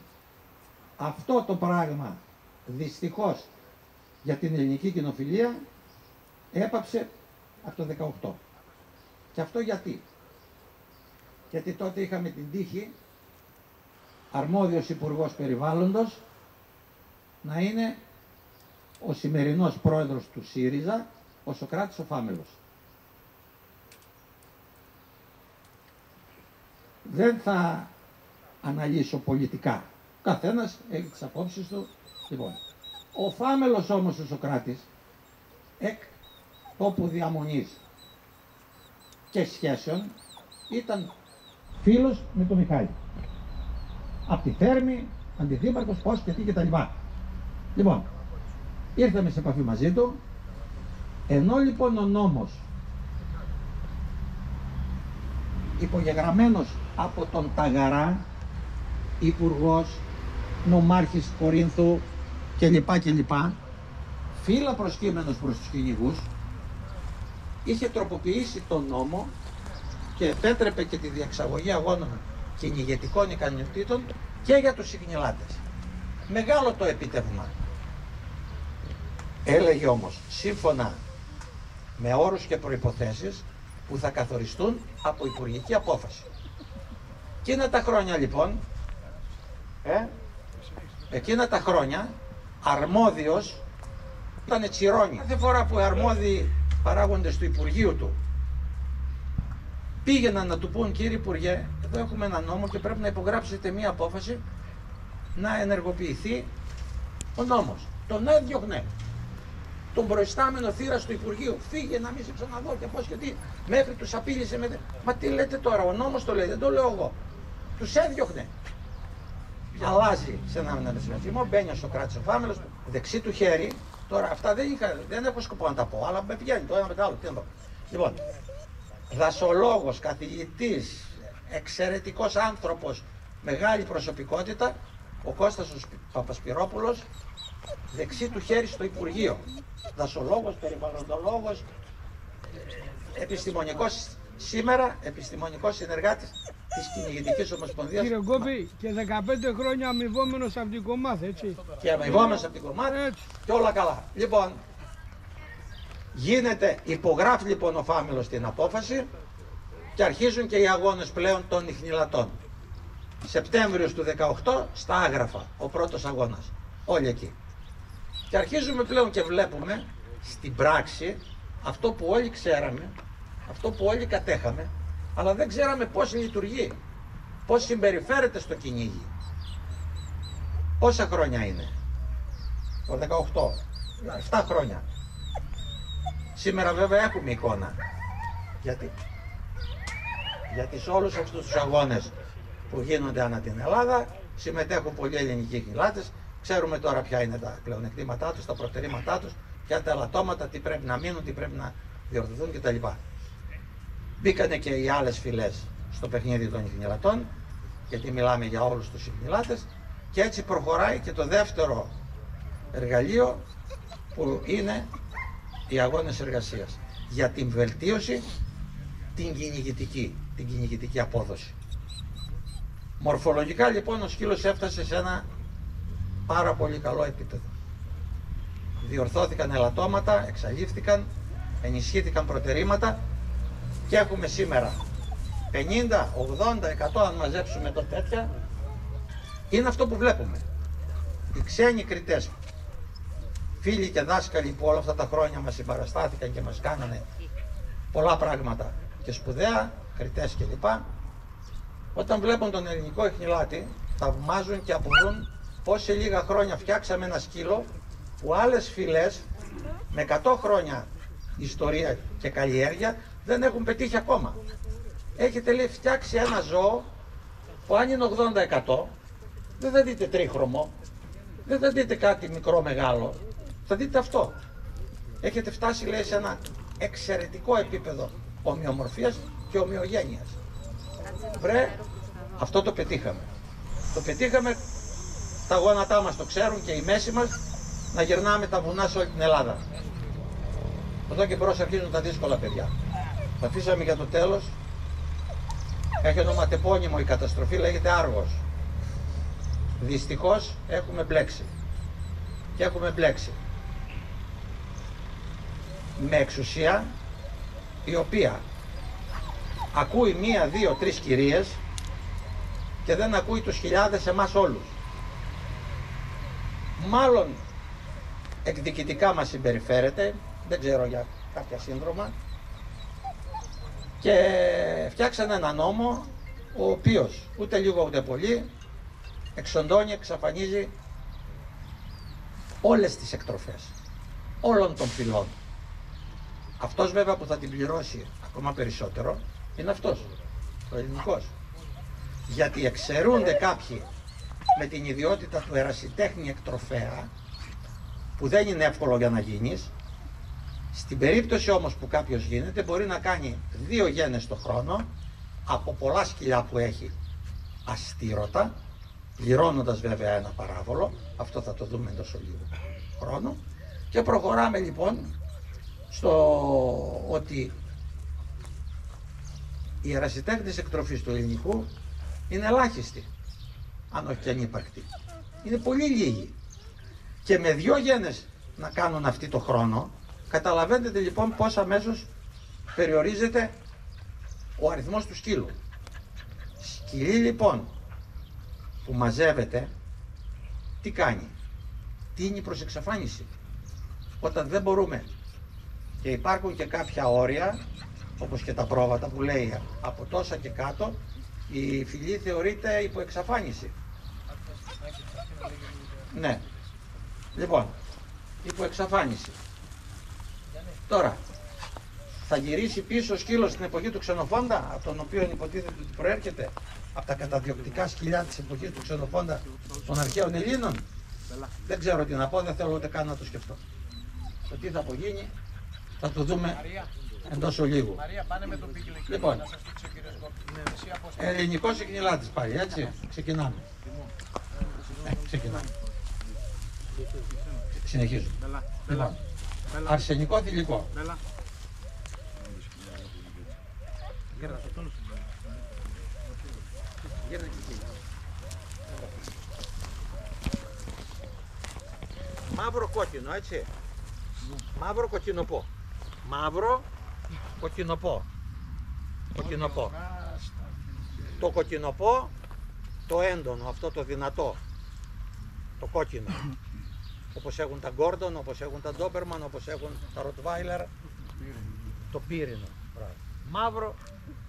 Αυτό το πράγμα δυστυχώς για την ελληνική κοινοφιλία έπαψε από το 18. Και αυτό γιατί? Γιατί τότε είχαμε την τύχη αρμόδιος Υπουργός Περιβάλλοντος να είναι ο σημερινός πρόεδρος του ΣΥΡΙΖΑ, ο Σωκράτης ο Φάμελος. Δεν θα αναλύσω πολιτικά. Ο καθένας έχει τις απόψεις του. Λοιπόν, ο Φάμελος όμως ο Σωκράτης, εκ τόπου διαμονής και σχέσεων, ήταν φίλος με τον Μιχάλη. Απ' τη Θέρμη, αντιδήμαρχος, πώς και τι και τα λοιπά. Λοιπόν, ήρθαμε σε επαφή μαζί του, ενώ λοιπόν ο νόμος υπογεγραμμένος από τον Ταγαρά, υπουργός, νομάρχης Κορίνθου κλπ. Φύλλα προσκύμενος προς τους κυνηγούς, είχε τροποποιήσει τον νόμο και επέτρεπε και τη διεξαγωγή αγώνων κυνηγετικών ικανοτήτων και για τους ιχνηλάτες. Μεγάλο το επίτευγμα. Έλεγε όμως, σύμφωνα με όρους και προϋποθέσεις που θα καθοριστούν από υπουργική απόφαση. Εκείνα τα χρόνια λοιπόν, εκείνα τα χρόνια, αρμόδιος ήταν Τσιρόνι. Κάθε φορά που οι αρμόδιοι παράγοντες του Υπουργείου του πήγαιναν να του πούν, κύριε Υπουργέ, εδώ έχουμε ένα νόμο και πρέπει να υπογράψετε μία απόφαση να ενεργοποιηθεί ο νόμος. Τον έδιωχνε τον προϊστάμενο θύρας του Υπουργείου. Φύγε να μην σε ξαναδώ και πώς και τι. Μέχρι τους απείλησε με... Μα τι λέτε τώρα, ο νόμος το λέει, δεν το λέω εγώ. Τους έδιωχνε. Αλλάζει σε ένα μεσημεριανό, μπαίνει ο Σωκράτης ο Φάμελος, δεξί του χέρι. Τώρα αυτά δεν έχω σκοπό να τα πω, αλλά με πηγαίνει το ένα με το άλλο. Τι να το. Λοιπόν, δασολόγος, καθηγητής, εξαιρετικός άνθρωπος, μεγάλη προσωπικότητα, ο Κώστας ο Παπασπυρόπουλος, δεξί του χέρι στο Υπουργείο. Δασολόγος, περιβαλλοντολόγος, επιστημονικός, σήμερα επιστημονικός συνεργάτης της Κυνηγητικής Ομοσπονδίας. Κύριε Γκόπη, και 15 χρόνια αμοιβόμενος από την κομμάτι, έτσι. Και αμοιβόμενος από την κομμάτι και όλα καλά. Λοιπόν, υπογράφει λοιπόν ο Φάμελος την απόφαση και αρχίζουν και οι αγώνες πλέον των ιχνηλατών. Σεπτέμβριος του 18 στα Άγραφα, ο πρώτος αγώνας. Όλοι εκεί. Και αρχίζουμε πλέον και βλέπουμε στην πράξη αυτό που όλοι ξέραμε, αυτό που όλοι κατέχαμε, αλλά δεν ξέραμε πώς λειτουργεί, πώς συμπεριφέρεται στο κυνήγι. Πόσα χρόνια είναι? Το 18, 7 χρόνια. Σήμερα βέβαια έχουμε εικόνα. Γιατί σε όλους αυτούς τους αγώνες που γίνονται ανά την Ελλάδα συμμετέχουν πολλοί ελληνικοί ιχνηλάτες. Ξέρουμε τώρα ποια είναι τα πλεονεκτήματά τους, τα προτερήματά τους, ποια τα ελαττώματα, τι πρέπει να μείνουν, τι πρέπει να διορθωθούν κτλ. Μπήκανε και οι άλλες φυλές στο παιχνίδι των ιχνηλατών, γιατί μιλάμε για όλους τους ιχνηλάτες, και έτσι προχωράει και το δεύτερο εργαλείο που είναι οι αγώνες εργασίας για την βελτίωση την κυνηγητική απόδοση. Μορφολογικά λοιπόν ο σκύλος έφτασε σε ένα πάρα πολύ καλό επίπεδο. Διορθώθηκαν ελαττώματα, εξαλείφθηκαν, ενισχύθηκαν προτερήματα και έχουμε σήμερα 50, 80, 100 αν μαζέψουμε το τέτοια. Είναι αυτό που βλέπουμε. Οι ξένοι κριτές, φίλοι και δάσκαλοι που όλα αυτά τα χρόνια μας συμπαραστάθηκαν και μας κάνανε πολλά πράγματα και σπουδαία, κριτές κλπ. Όταν βλέπουν τον ελληνικό ιχνηλάτη, θαυμάζουν και απορούν πως σε λίγα χρόνια φτιάξαμε ένα σκύλο που άλλες φυλές με 100 χρόνια ιστορία και καλλιέργεια δεν έχουν πετύχει ακόμα. Έχετε λέει φτιάξει ένα ζώο που αν είναι 80% δεν θα δείτε τρίχρωμο, δεν θα δείτε κάτι μικρό μεγάλο, θα δείτε αυτό. Έχετε φτάσει λέει σε ένα εξαιρετικό επίπεδο ομοιομορφίας και ομοιογένειας. Βρε, αυτό το πετύχαμε. Το πετύχαμε, τα γόνατά μας το ξέρουν και η μέση μας, να γυρνάμε τα βουνά σε όλη την Ελλάδα. Εδώ και μπρος αρχίζουν τα δύσκολα, παιδιά. Το αφήσαμε για το τέλος. Έχει ονοματεπώνυμο η καταστροφή, λέγεται Άργος. Δυστυχώς έχουμε μπλέξει. Και έχουμε μπλέξει με εξουσία η οποία ακούει 1, 2, 3 κυρίες και δεν ακούει τους χιλιάδες εμάς όλους. Μάλλον εκδικητικά μας συμπεριφέρεται, δεν ξέρω για κάποια σύνδρομα, και φτιάξανε ένα νόμο ο οποίος ούτε λίγο ούτε πολύ εξοντώνει, εξαφανίζει όλες τις εκτροφές όλων των φυλών. Αυτός βέβαια που θα την πληρώσει ακόμα περισσότερο είναι αυτός, ο ελληνικός. Γιατί εξαιρούνται κάποιοι με την ιδιότητα του ερασιτέχνη εκτροφέα, που δεν είναι εύκολο για να γίνεις. Στην περίπτωση όμως που κάποιος γίνεται, μπορεί να κάνει 2 γένες το χρόνο από πολλά σκυλιά που έχει αστήρωτα, πληρώνοντας βέβαια ένα παράβολο. Αυτό θα το δούμε εντός λίγο χρόνο. Και προχωράμε λοιπόν στο ότι η ερασιτέχνης εκτροφής του ελληνικού είναι ελάχιστη, αν όχι και ανύπαρκτη. Είναι πολύ λίγη. Και με 2 γένες να κάνουν αυτή το χρόνο, καταλαβαίνετε λοιπόν πώς αμέσως περιορίζεται ο αριθμός του σκύλου. Σκυλί λοιπόν που μαζεύεται, τι κάνει? Τίνει προς εξαφάνιση. Όταν δεν μπορούμε, και υπάρχουν και κάποια όρια, όπως και τα πρόβατα που λέει από τόσα και κάτω, η φυλή θεωρείται υπό εξαφάνιση. Ναι. Λοιπόν, υπό εξαφάνιση. Τώρα, θα γυρίσει πίσω ο σκύλος στην εποχή του Ξενοφόντα, από τον οποίο υποτίθεται ότι προέρχεται από τα καταδιοκτικά σκυλιά της εποχής του Ξενοφόντα των αρχαίων Ελλήνων? Δεν ξέρω τι να πω, δεν θέλω ούτε καν να το σκεφτώ. Το τι θα απογίνει θα το δούμε εντός ολίγου. Λοιπόν, ελληνικός ιχνηλάτης πάλι, έτσι, ξεκινάμε. Ξεκινάμε. Συνεχίζω. Λοιπόν, αρσενικό θηλυκό. Μαύρο κόκκινο, έτσι. Μαύρο κοκκινοπό. Μαύρο κοκκινοπό. Κοκκινοπό. Το κοκκινοπό, το έντονο, αυτό το δυνατό, το κόκκινο. Όπως έχουν τα Γκόρντον, όπως έχουν τα Ντόμπερμαν, όπως έχουν τα Ροτβάιλερ. Το πύρινο. Μαύρο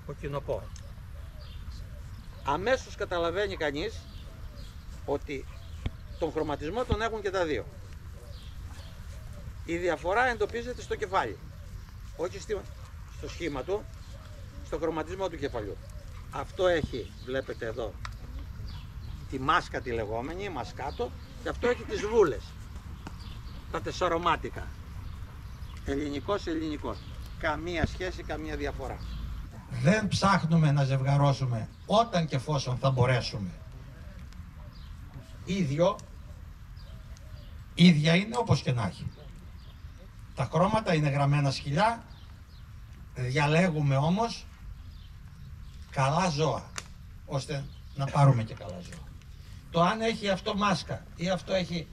κοκκινοπό. Αμέσως καταλαβαίνει κανείς ότι τον χρωματισμό τον έχουν και τα δύο. Η διαφορά εντοπίζεται στο κεφάλι, όχι στο σχήμα του, στο χρωματισμό του κεφαλιού. Αυτό έχει, βλέπετε εδώ, τη μάσκα τη λεγόμενη, μασκάτο, και αυτό έχει τις βούλες, τα τεσσαρομάτικα. Ελληνικός. Καμία σχέση, καμία διαφορά. Δεν ψάχνουμε να ζευγαρώσουμε όταν και εφόσον θα μπορέσουμε. Ίδια είναι όπως και να έχει. Τα χρώματα είναι γραμμένα σκυλιά, διαλέγουμε όμως καλά ζώα, ώστε να πάρουμε και καλά ζώα. Το αν έχει αυτό μάσκα ή αυτό έχει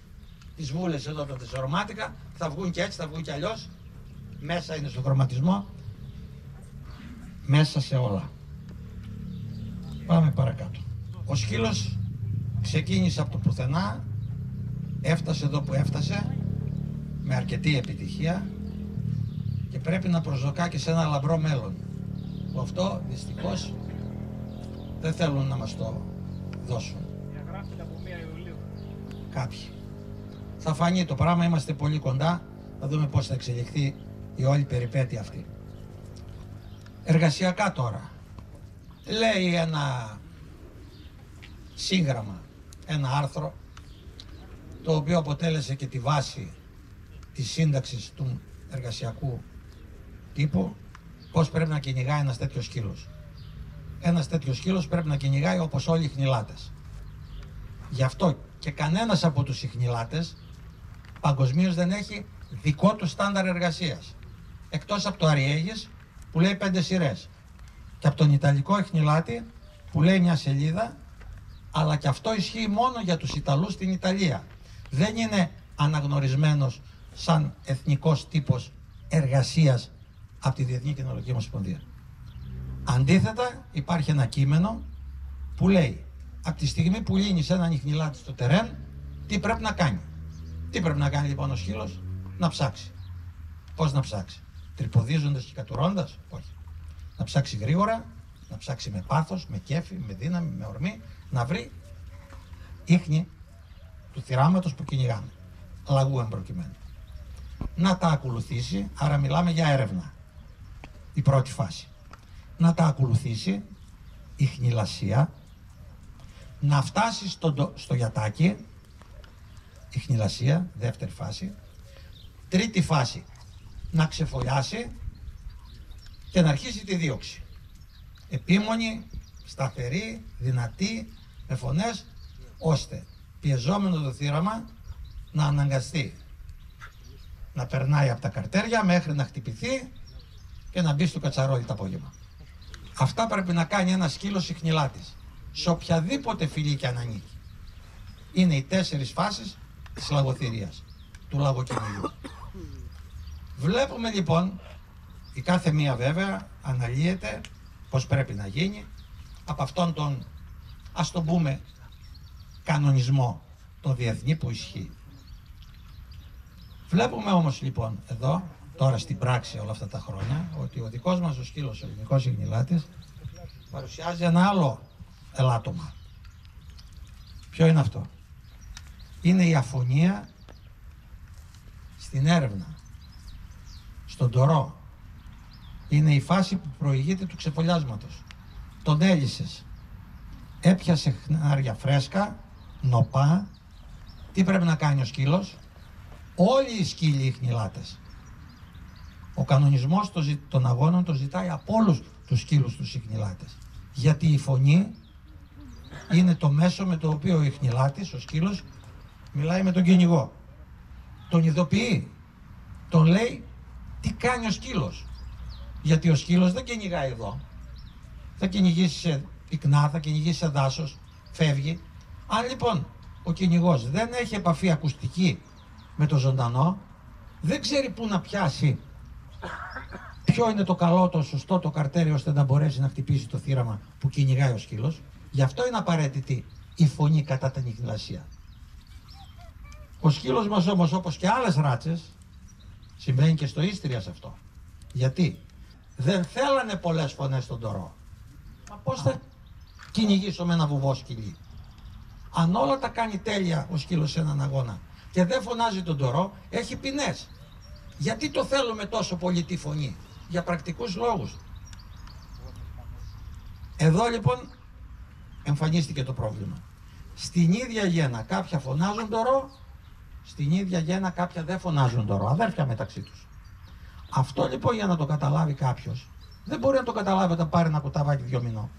τις βούλες εδώ τα τεσσαρομάτικα, θα βγουν και έτσι, θα βγουν και αλλιώς. Μέσα είναι στο χρωματισμό, μέσα σε όλα. Πάμε παρακάτω. Ο σκύλος ξεκίνησε από το πουθενά, έφτασε εδώ που έφτασε, με αρκετή επιτυχία, και πρέπει να προσδοκά και σε ένα λαμπρό μέλλον, που αυτό δυστυχώς δεν θέλουν να μας το δώσουν. Διαγράφεται από 1 Ιουλίου. Κάποιοι. Θα φανεί το πράγμα, είμαστε πολύ κοντά, θα δούμε πώς θα εξελιχθεί η όλη περιπέτεια αυτή. Εργασιακά τώρα. Λέει ένα σύγγραμμα, ένα άρθρο, το οποίο αποτέλεσε και τη βάση της σύνταξης του εργασιακού τύπου, πώς πρέπει να κυνηγάει ένας τέτοιος σκύλος. Ένας τέτοιος σκύλος πρέπει να κυνηγάει όπως όλοι οι ιχνηλάτες. Γι' αυτό και κανένας από τους ιχνηλάτες παγκοσμίως δεν έχει δικό του στάνταρ εργασίας. εκτός από το Αριέγης που λέει 5 σειρές και από τον Ιταλικό Ιχνηλάτη που λέει μια σελίδα, αλλά και αυτό ισχύει μόνο για τους Ιταλούς στην Ιταλία. Δεν είναι αναγνωρισμένος σαν εθνικός τύπος εργασίας από τη Διεθνή Κινολογική Ομοσπονδία. Αντίθετα, υπάρχει ένα κείμενο που λέει από τη στιγμή που λύνεις έναν ιχνηλάτη στο τερέν, τι πρέπει να κάνει. Τι πρέπει να κάνει λοιπόν ο σκύλος? Να ψάξει. Πώς να ψάξει? Τρυποδίζοντας και κατουρώντας? Όχι. Να ψάξει γρήγορα, να ψάξει με πάθος, με κέφι, με δύναμη, με ορμή, να βρει ίχνη του θυράματος που κυνηγάμε. Λαγού εμπροκειμένου. Να τα ακολουθήσει, άρα μιλάμε για έρευνα. Η πρώτη φάση. Να τα ακολουθήσει η χνηλασία, να φτάσει στο γιατάκι, η χνηλασία, δεύτερη φάση. Τρίτη φάση, να ξεφωλιάσει και να αρχίσει τη δίωξη. Επίμονη, σταθερή, δυνατή, με φωνές, ώστε πιεζόμενο το θύραμα να αναγκαστεί να περνάει από τα καρτέρια μέχρι να χτυπηθεί και να μπει στο κατσαρόλι το απόγευμα. Αυτά πρέπει να κάνει ένα σκύλος ιχνηλάτης, σε οποιαδήποτε φυλή και αν ανήκει. Είναι οι 4 φάσεις της λαγοθυρίας, του λαγοκυνηγιού. Βλέπουμε λοιπόν, η κάθε μία βέβαια αναλύεται πώς πρέπει να γίνει από αυτόν τον, ας τον πούμε, κανονισμό, τον διεθνή που ισχύει. Βλέπουμε όμως λοιπόν εδώ, τώρα στην πράξη όλα αυτά τα χρόνια, ότι ο δικός μας ο σκύλος, ο ελληνικός ιχνηλάτης, παρουσιάζει ένα άλλο ελάττωμα. Ποιο είναι αυτό? Είναι η αφωνία στην έρευνα, στον τωρό. Είναι η φάση που προηγείται του ξεφωλιάσματος. Τον έλυσες, έπιασε χνάρια φρέσκα, νοπά. Τι πρέπει να κάνει ο σκύλος? Όλοι οι σκύλοι ιχνηλάτες. Ο κανονισμός των αγώνων το ζητάει από όλους τους σκύλους τους ιχνηλάτες. Γιατί η φωνή είναι το μέσο με το οποίο ο ιχνηλάτης, ο σκύλος, μιλάει με τον κυνηγό. Τον ειδοποιεί. Τον λέει τι κάνει ο σκύλος. Γιατί ο σκύλος δεν κυνηγάει εδώ. Θα κυνηγήσει σε πυκνά, θα κυνηγήσει σε δάσος, φεύγει. Αν λοιπόν ο κυνηγός δεν έχει επαφή ακουστική με το ζωντανό, δεν ξέρει πού να πιάσει, ποιο είναι το καλό, το σωστό, το καρτέρι, ώστε να μπορέσει να χτυπήσει το θύραμα που κυνηγάει ο σκύλος. Γι' αυτό είναι απαραίτητη η φωνή κατά την ιχνηλασία. Ο σκύλος μας όμως, όπως και άλλες ράτσες, συμβαίνει και στο Ίστριας αυτό. Γιατί? Δεν θέλανε πολλές φωνές στον τωρό. Μα πώς θα κυνηγήσω με ένα βουβό σκυλί? Αν όλα τα κάνει τέλεια ο σκύλος σε έναν αγώνα και δεν φωνάζει τον τωρό, έχει ποινές. Γιατί το θέλουμε τόσο πολύ τη φωνή? Για πρακτικούς λόγους. Εδώ λοιπόν εμφανίστηκε το πρόβλημα. Στην ίδια γέννα κάποια φωνάζουν τωρό, στην ίδια γέννα κάποια δεν φωνάζουν τωρό, αδέρφια μεταξύ τους. Αυτό λοιπόν, για να το καταλάβει κάποιος, δεν μπορεί να το καταλάβει όταν πάρει ένα κουταβάκι 2 μηνών.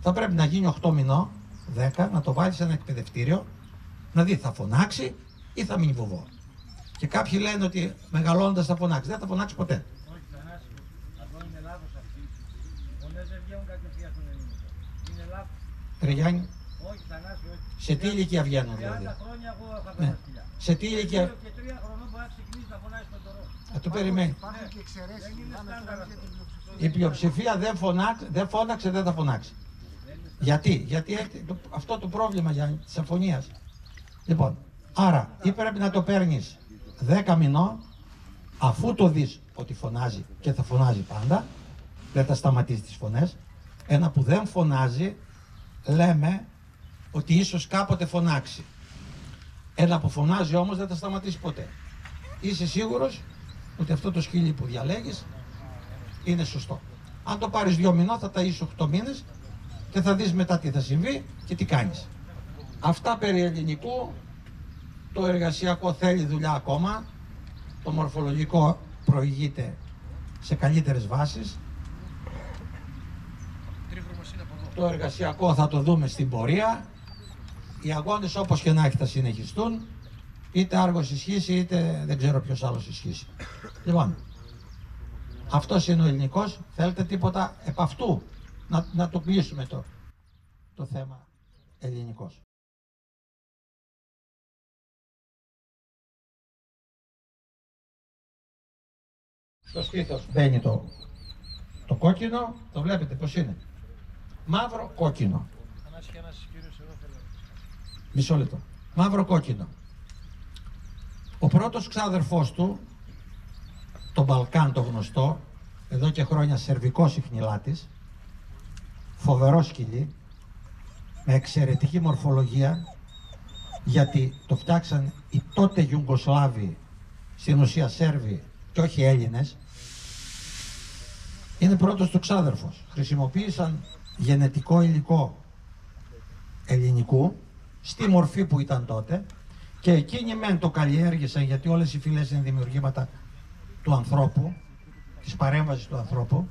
Θα πρέπει να γίνει 8 μηνών, 10, να το βάλει σε ένα εκπαιδευτήριο, να δει θα φωνάξει ή θα μείνει βουβό. Και κάποιοι λένε ότι μεγαλώνοντας θα φωνάξει. Δεν θα φωνάξει ποτέ. Όχι, Θανάση, αυτό είναι λάθος αυτή. Οι φωνές δεν βγαίνουν κατευθείαν στον ελληνικό. Είναι λάθος. Γιάννη, Όχι, Θανάση, όχι. σε τι ηλικία βγαίνουν 30 δηλαδή? χρόνια εγώ είχα Ναι. πέρα σκυλιά. Σε τι ηλικία? Και 3 χρονών μπορεί να ξεκινήσει να φωνάζει στον τωρό. Το περιμένει. Δεν είναι στάνταρ αυτό. Η πλειοψηφία δεν φώναξε, δεν θα φωνάξει. Γιατί έχει αυτό το πρόβλημα της αφωνίας. Λοιπόν, άρα ή πρέπει να το παίρνεις 10 μηνών, αφού το δεις ότι φωνάζει και θα φωνάζει πάντα, δεν θα σταματήσει τις φωνές. Ένα που δεν φωνάζει, λέμε ότι ίσως κάποτε φωνάξει. Ένα που φωνάζει όμως δεν θα σταματήσει ποτέ. Είσαι σίγουρος ότι αυτό το σκύλι που διαλέγεις είναι σωστό. Αν το πάρεις 2 μηνών θα ταΐσεις 8 μήνες και θα δεις μετά τι θα συμβεί και τι κάνεις. Αυτά περί ελληνικού. Το εργασιακό θέλει δουλειά ακόμα. Το μορφολογικό προηγείται σε καλύτερες βάσεις. Το εργασιακό θα το δούμε στην πορεία. Οι αγώνες όπως και να έχει θα συνεχιστούν. Είτε Άργος ισχύσει είτε δεν ξέρω ποιος άλλος ισχύσει. Λοιπόν, Αυτός είναι ο ελληνικός. Θέλετε τίποτα επ' αυτού να το κλείσουμε το θέμα ελληνικός. Στο στήθος μπαίνει το κόκκινο, το βλέπετε πως είναι. Μαύρο κόκκινο. Μισό λεπτό. Μαύρο κόκκινο. Ο πρώτος ξάδερφός του, το Μπαλκάν το γνωστό, εδώ και χρόνια σερβικός ιχνηλάτης, φοβερό σκυλί, με εξαιρετική μορφολογία, γιατί το φτιάξαν οι τότε Ιουγκοσλάβοι, στην ουσία Σέρβοι και όχι Έλληνες. Είναι πρώτος του ξάδερφος. Χρησιμοποίησαν γενετικό υλικό ελληνικού, στη μορφή που ήταν τότε, και εκείνοι μεν το καλλιέργησαν, γιατί όλες οι φυλές είναι δημιουργήματα του ανθρώπου, της παρέμβασης του ανθρώπου,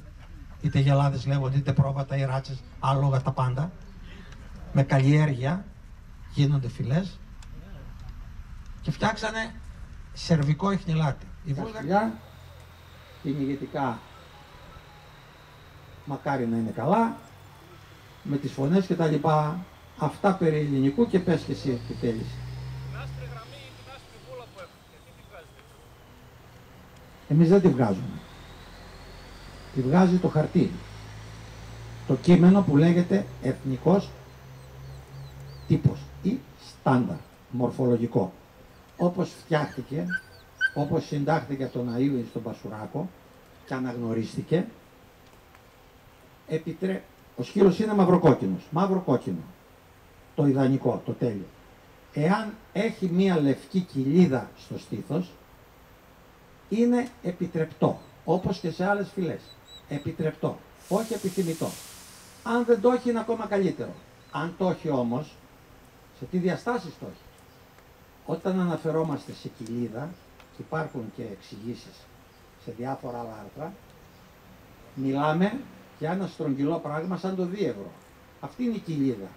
είτε γελάδες λέγονται, είτε πρόβατα ή ράτσες, άλογα, τα πάντα. Με καλλιέργεια γίνονται φυλές και φτιάξανε σερβικό ιχνηλάτη. Η βούλγαρια κυνηγητικά μακάρι να είναι καλά, με τις φωνές και τα λοιπά, αυτά περί ελληνικού, και πες και εσύ επιτέλους. Την άσπρη γραμμή ή την άσπρη βούλα που έχουμε, γιατί τη βγάζετε? Εμείς δεν τη βγάζουμε. Τη βγάζει το χαρτί. Το κείμενο που λέγεται εθνικός τύπος ή στάνταρ μορφολογικό. Όπως φτιάχτηκε, όπως συντάχθηκε από τον Αΐβη στον Πασουράκο και αναγνωρίστηκε, ο σκύλος είναι μαυροκόκκινος, μαύρο-κόκκινο, το ιδανικό, το τέλειο. Εάν έχει μία λευκή κοιλίδα στο στήθος, είναι επιτρεπτό, όπως και σε άλλες φυλές. Επιτρεπτό, όχι επιθυμητό. Αν δεν το έχει είναι ακόμα καλύτερο. Αν το έχει όμως, σε τι διαστάσεις το έχει? Όταν αναφερόμαστε σε κοιλίδα, και υπάρχουν και εξηγήσεις σε διάφορα άλλα άρθρα, μιλάμε για ένα στρογγυλό πράγμα σαν το δίευρο. Αυτή είναι η κοιλίδα.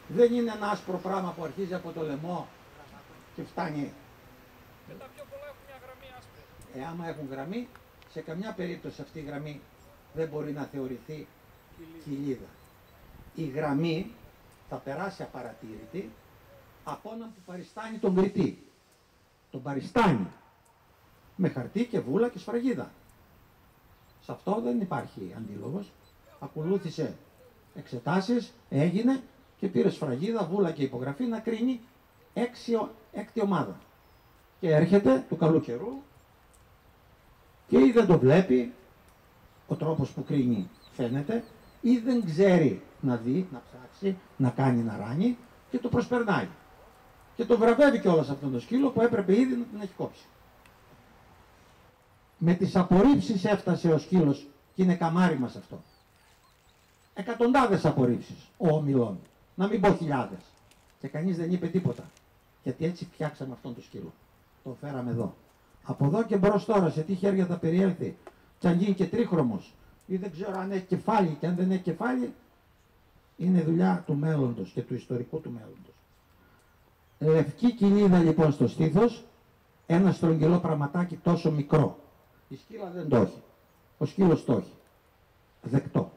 Δεν είναι ένα άσπρο πράγμα που αρχίζει από το λαιμό και φτάνει. Και τα πιο πολλά έχουν μια γραμμή άσπρη. Άμα έχουν γραμμή, σε καμιά περίπτωση αυτή η γραμμή δεν μπορεί να θεωρηθεί κοιλίδα. Η γραμμή θα περάσει απαρατήρητη από έναν που παριστάνει τον κριτή. Τον παριστάνει με χαρτί και βούλα και σφραγίδα. Σε αυτό δεν υπάρχει αντίλογος. Ακολούθησε εξετάσεις, έγινε και πήρε σφραγίδα, βούλα και υπογραφή να κρίνει έκτη ομάδα. Και έρχεται του καλού καιρού και ή δεν το βλέπει, ο τρόπος που κρίνει φαίνεται, ή δεν ξέρει να δει, να ψάξει, να κάνει, να ράνει, και το προσπερνάει. Και το βραβεύει κιόλας αυτόν τον σκύλο που έπρεπε ήδη να την έχει κόψει. Με τις απορρίψεις έφτασε ο σκύλος και είναι καμάρι μας αυτό. Εκατοντάδες απορρίψεις ο ομιλών, να μην πω χιλιάδες. Και κανείς δεν είπε τίποτα. Γιατί έτσι φτιάξαμε αυτόν τον σκύλο. Το φέραμε εδώ. Από εδώ και μπρος τώρα, σε τι χέρια θα περιέλθει, και αν γίνει και τρίχρωμος, ή δεν ξέρω αν έχει κεφάλι, και αν δεν έχει κεφάλι, είναι δουλειά του μέλλοντος και του ιστορικού του μέλλοντος. Λευκή κοιλίδα λοιπόν στο στήθος, ένα στρογγυλό πραγματάκι τόσο μικρό. Η σκύλα δεν το έχει. Ο σκύλος το έχει. Δεκτό.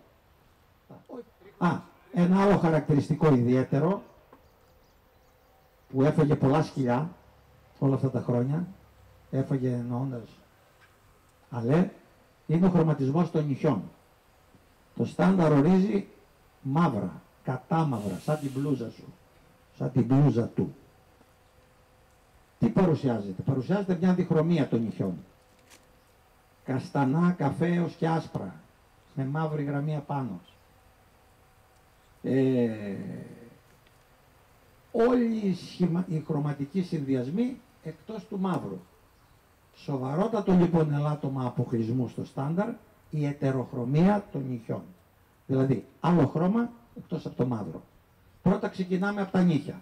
Ένα άλλο χαρακτηριστικό ιδιαίτερο, που έφαγε πολλά σκυλιά όλα αυτά τα χρόνια, έφαγε εννοώντας αλέ, είναι ο χρωματισμός των νυχιών. Το στάνταρ ορίζει μαύρα, κατάμαυρα, σαν την μπλούζα σου, σαν την μπλούζα του. Τι παρουσιάζεται? Παρουσιάζεται μια διχρωμία των νυχιών. Καστανά, καφέως και άσπρα, με μαύρη γραμμή απάνω. Όλοι οι χρωματικοί συνδυασμοί εκτός του μαύρου. Σοβαρότατο λοιπόν ελάττωμα αποκλεισμού στο στάνταρ, η ετεροχρωμία των νυχιών. Δηλαδή άλλο χρώμα εκτός από το μαύρο. Πρώτα ξεκινάμε από τα νύχια.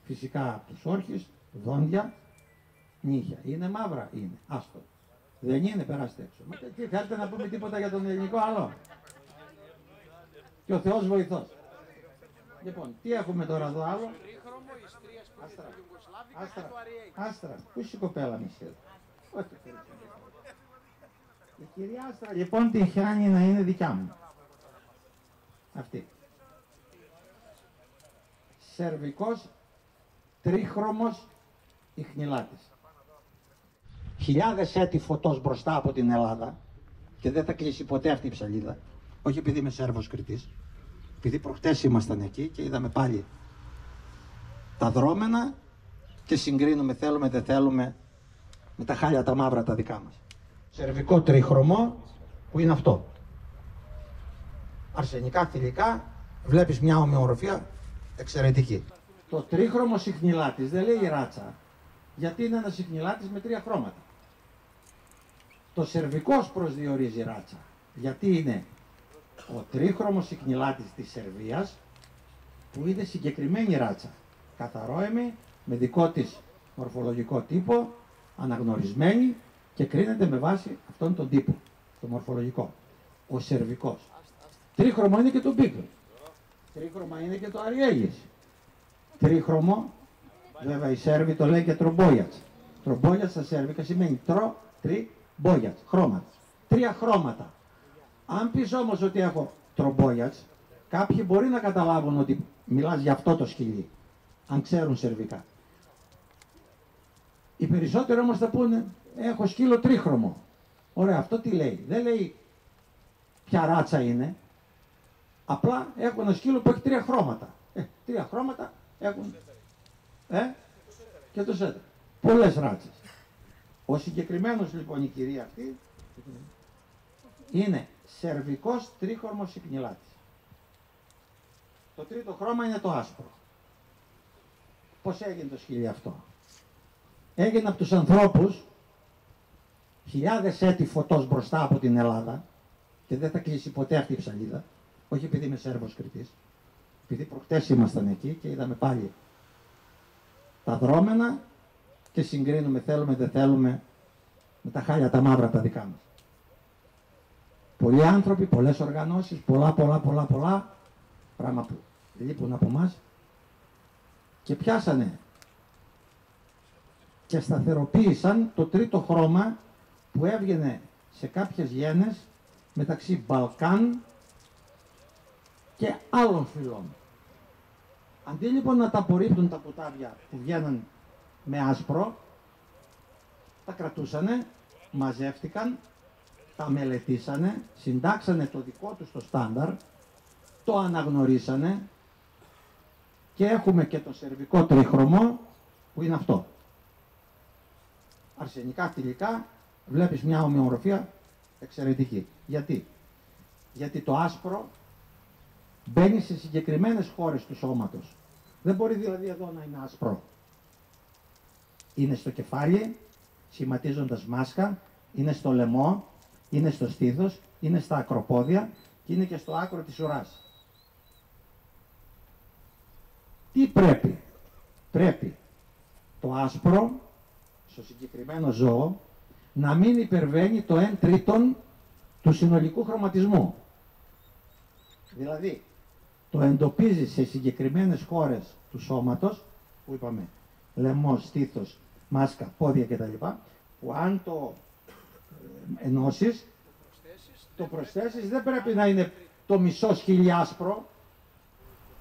Φυσικά από τους όρχες, δόντια, νύχια. Είναι μαύρα? Είναι. Άστο. Δεν είναι, περάστε έξω. Τι θέλετε να πούμε τίποτα για τον ελληνικό άλλο? Και ο Θεός βοηθός. Λοιπόν, τι έχουμε τώρα εδώ άλλο? Άστρα. Πού είσαι η κοπέλα μισή? Όχι. Η κυρία Άστρα λοιπόν την χάνει να είναι δικιά μου. Αυτή. Σερβικός, τρίχρωμος, ιχνηλάτης. Χιλιάδες έτη φωτός μπροστά από την Ελλάδα και δεν θα κλείσει ποτέ αυτή η ψαλίδα. Όχι επειδή είμαι Σέρβος Κρητής, επειδή προχτές ήμασταν εκεί και είδαμε πάλι τα δρόμενα και συγκρίνουμε, θέλουμε, δεν θέλουμε, με τα χάλια τα μαύρα τα δικά μας. Σερβικό τρίχρωμο που είναι αυτό. Αρσενικά, θηλυκά, βλέπεις μια ομοιομορφία εξαιρετική. Το τρίχρωμο ιχνηλάτης δεν λέει ράτσα, γιατί είναι ένας ιχνηλάτης με 3 χρώματα. Το σερβικός προσδιορίζει ράτσα, γιατί είναι ο τρίχρωμος ιχνηλάτης της Σερβίας, που είναι συγκεκριμένη ράτσα. Καθαρόαιμη, με δικό της μορφολογικό τύπο, αναγνωρισμένη και κρίνεται με βάση αυτόν τον τύπο, το μορφολογικό. Ο σερβικός. Τρίχρωμο είναι και το Μπίκλ. Τρίχρωμα είναι και το Αριέλης. Τρίχρωμο, βέβαια οι Σέρβοι το λένε και τρομπόγιατς. Τρομπόγιατς στα σέρβικα σημαίνει τρομπόγιατς, χρώματα. 3 χρώματα. Αν πεις όμως ότι έχω τρομπόγιατς, κάποιοι μπορεί να καταλάβουν ότι μιλάς για αυτό το σκυλί, αν ξέρουν σερβικά. Οι περισσότεροι όμως θα πούνε, έχω σκύλο τρίχρωμο. Ωραία, αυτό τι λέει? Δεν λέει ποια ράτσα είναι. Απλά έχω ένα σκύλο που έχει 3 χρώματα. 3 χρώματα έχουν και το σέτερ. Πολλές ράτσες. Ο συγκεκριμένος λοιπόν, η κυρία αυτή είναι σερβικός τρίχρωμος ιχνηλάτης. Το τρίτο χρώμα είναι το άσπρο. Πώς έγινε το σκύλι αυτό? Έγινε από τους ανθρώπους χιλιάδες έτη φωτός μπροστά από την Ελλάδα και δεν θα κλείσει ποτέ αυτή η ψαλίδα. Όχι επειδή είμαι Σέρβος Κρητής, επειδή προχτές ήμασταν εκεί και είδαμε πάλι τα δρόμενα και συγκρίνουμε, θέλουμε, δεν θέλουμε, με τα χάλια τα μαύρα τα δικά μας. Πολλοί άνθρωποι, πολλές οργανώσεις, πολλά πράγμα που λείπουν από μας και πιάσανε και σταθεροποίησαν το τρίτο χρώμα που έβγαινε σε κάποιες γένες μεταξύ Μπαλκάν και άλλων φυλών. Αντί λοιπόν να τα απορρίπτουν τα ποτάμια που βγαίναν με άσπρο, τα κρατούσανε, μαζεύτηκαν, τα μελετήσανε, συντάξανε το δικό τους το στάνταρ, το αναγνωρίσανε και έχουμε και το σερβικό τρίχρωμο που είναι αυτό. Αρσενικά, θηλυκά, βλέπεις μια ομοιομορφία εξαιρετική. Γιατί? Γιατί το άσπρο μπαίνει σε συγκεκριμένες χώρες του σώματος. Δεν μπορεί δηλαδή εδώ να είναι άσπρο. Είναι στο κεφάλι, σχηματίζοντας μάσκα, είναι στο λαιμό, είναι στο στήθος, είναι στα ακροπόδια και είναι και στο άκρο της ουράς. Τι πρέπει? Πρέπει το άσπρο, στο συγκεκριμένο ζώο, να μην υπερβαίνει το 1/3 του συνολικού χρωματισμού. Δηλαδή, το εντοπίζει σε συγκεκριμένες χώρες του σώματος, που είπαμε, λαιμός, στήθος, μάσκα, πόδια κτλ. Που αν το ενώσεις, το προσθέσεις, δεν πρέπει να είναι το μισό σκυλί άσπρο.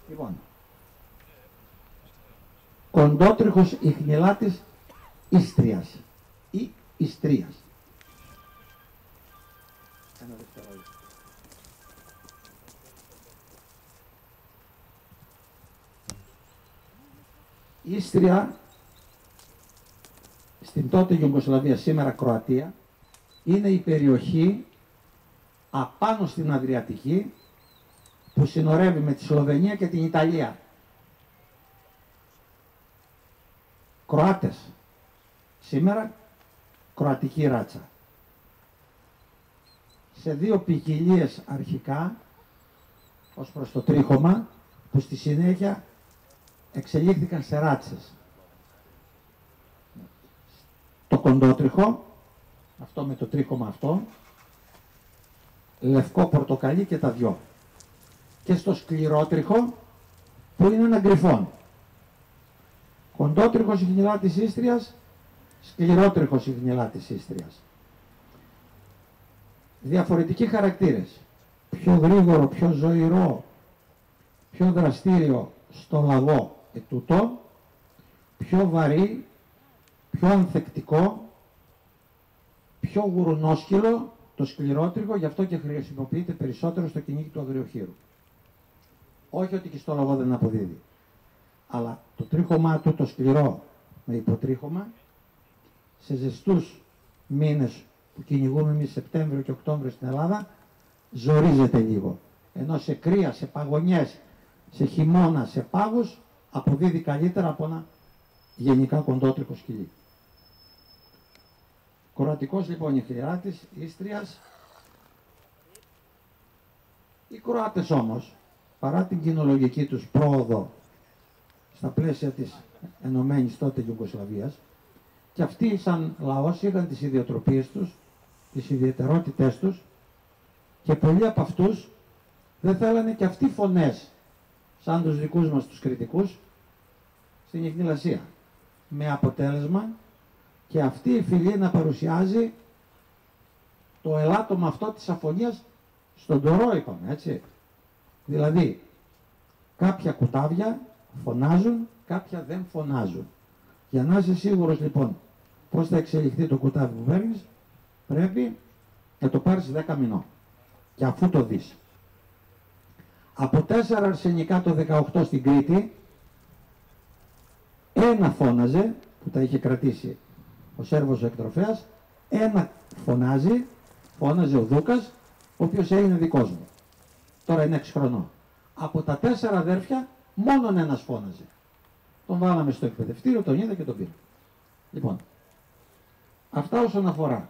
Λοιπόν, κοντότριχος ιχνηλάτης Ίστριας ή Ιστρίας. Ένα δευτερόλεπτο. Η Ίστρια στην τότε Ιουγκοσλαβία, σήμερα Κροατία, είναι η περιοχή απάνω στην Αδριατική που συνορεύει με τη Σλοβενία και την Ιταλία. Κροάτες. Σήμερα κροατική ράτσα. Σε 2 ποικιλίες αρχικά ως προς το τρίχωμα που στη συνέχεια εξελίχθηκαν σε ράτσες. Το κοντότριχο, αυτό με το τρίχωμα αυτό, λευκό πορτοκαλί και τα δυο. Και στο σκληρότριχο που είναι ένα γκριφόν. Κοντότριχος ιχνηλάτης Ίστριας, σκληρότριχος ιχνηλάτης Ίστριας. Διαφορετικοί χαρακτήρες. Πιο γρήγορο, πιο ζωηρό, πιο δραστήριο στο λαγό ετούτο, πιο βαρύ, πιο ανθεκτικό, πιο γουρουνόσκυλο το σκληρότριγο, γι' αυτό και χρησιμοποιείται περισσότερο στο κυνήγι του αγριοχείρου. Όχι ότι και στο λαγό δεν αποδίδει, αλλά το τρίχωμά του το σκληρό με υποτρίχωμα, σε ζεστούς μήνες που κυνηγούμε εμείς Σεπτέμβριο και Οκτώβριο στην Ελλάδα, ζορίζεται λίγο. Ενώ σε κρύα, σε παγωνιές, σε χειμώνα, σε πάγους, αποδίδει καλύτερα από ένα γενικά κοντότρικο σκυλί. Κροατικός λοιπόν ηχθιεράτης Ίστριας. Οι Κροάτες όμως, παρά την κοινολογική τους πρόοδο στα πλαίσια της ενωμένης τότε Ιουγκοσλαβίας, και αυτοί σαν λαός είχαν τις ιδιοτροπίες τους, τις ιδιαιτερότητές τους, και πολλοί από αυτούς δεν θέλανε και αυτοί φωνές σαν τους δικούς μας τους κριτικούς στην ιχνηλασία. Με αποτέλεσμα και αυτή η φυλή να παρουσιάζει το ελάττωμα αυτό της αφωνίας στον τορό, είπαμε, έτσι. Δηλαδή, κάποια κουτάβια φωνάζουν, κάποια δεν φωνάζουν. Για να είσαι σίγουρος λοιπόν πώς θα εξελιχθεί το κουτάβι που παίρνεις, πρέπει να το πάρεις 10 μηνών. Και αφού το δεις. Από 4 αρσενικά το 18 στην Κρήτη, ένα φώναζε, που τα είχε κρατήσει ο Σέρβος ο εκτροφέας, ένα φώναζε ο Δούκας, ο οποίος έγινε δικός μου. Τώρα είναι 6 χρονών. Από τα 4 αδέρφια, μόνον ένας φώναζε. Τον βάλαμε στο εκπαιδευτήριο, τον είδα και τον πήρα. Λοιπόν, αυτά όσον αφορά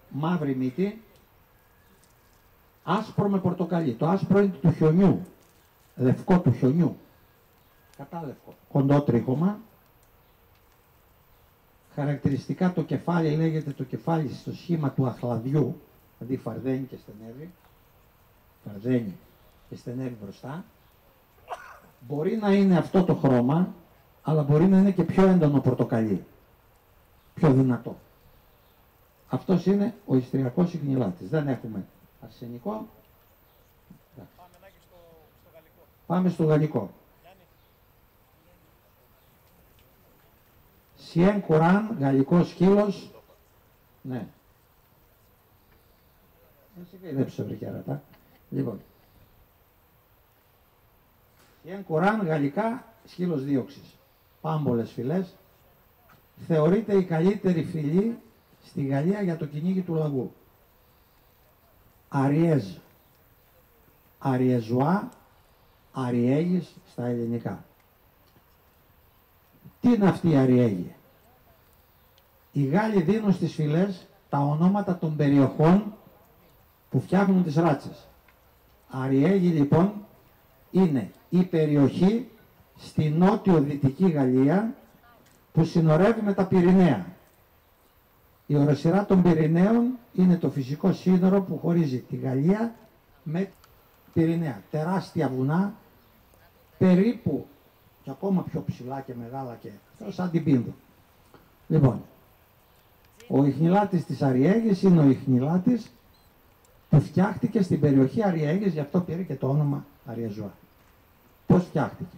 μαύρη μύτη, άσπρο με πορτοκαλί. Το άσπρο είναι του χιονιού, λευκό του χιονιού, κατάλευκο. Κοντό τρίχωμα. Χαρακτηριστικά το κεφάλι λέγεται το κεφάλι στο σχήμα του αχλαδιού, δηλαδή φαρδένει και στενεύει, φαρδένει και στενεύει μπροστά. Μπορεί να είναι αυτό το χρώμα, αλλά μπορεί να είναι και πιο έντονο πορτοκαλί, πιο δυνατό. Αυτός είναι ο ιστριακός ιχνηλάτης. Δεν έχουμε αρσενικό. Πάμε στο γαλλικό. Σιέν Κουράν, γαλλικός σκύλος. Ναι. Δεν σε καηδέψω βρε κέρατα. Λοιπόν. Σιέν Κουράν, γαλλικά, σκύλος δίωξης. Πάμπολες φυλές. Θεωρείται η καλύτερη φυλή στη Γαλλία για το κυνήγι του λαγού. Αριέζ. Αριεζουά. Αριέγης στα ελληνικά. Τι είναι αυτή η αριέγη? Οι Γάλλοι δίνουν στις φυλές τα ονόματα των περιοχών που φτιάχνουν τις ράτσες. Αριέγη λοιπόν είναι η περιοχή στη νότιο-δυτική Γαλλία που συνορεύει με τα Πυρηναία. Η οροσειρά των Πυρηναίων είναι το φυσικό σύνορο που χωρίζει τη Γαλλία με Πυρηναία. Τεράστια βουνά, περίπου και ακόμα πιο ψηλά και μεγάλα και σαν την Πίνδο. Λοιπόν, ο ιχνηλάτης της Αριέγης είναι ο ιχνηλάτης που φτιάχτηκε στην περιοχή Αριέγης, γι' αυτό πήρε και το όνομα Αριεζουά. Πώς φτιάχτηκε?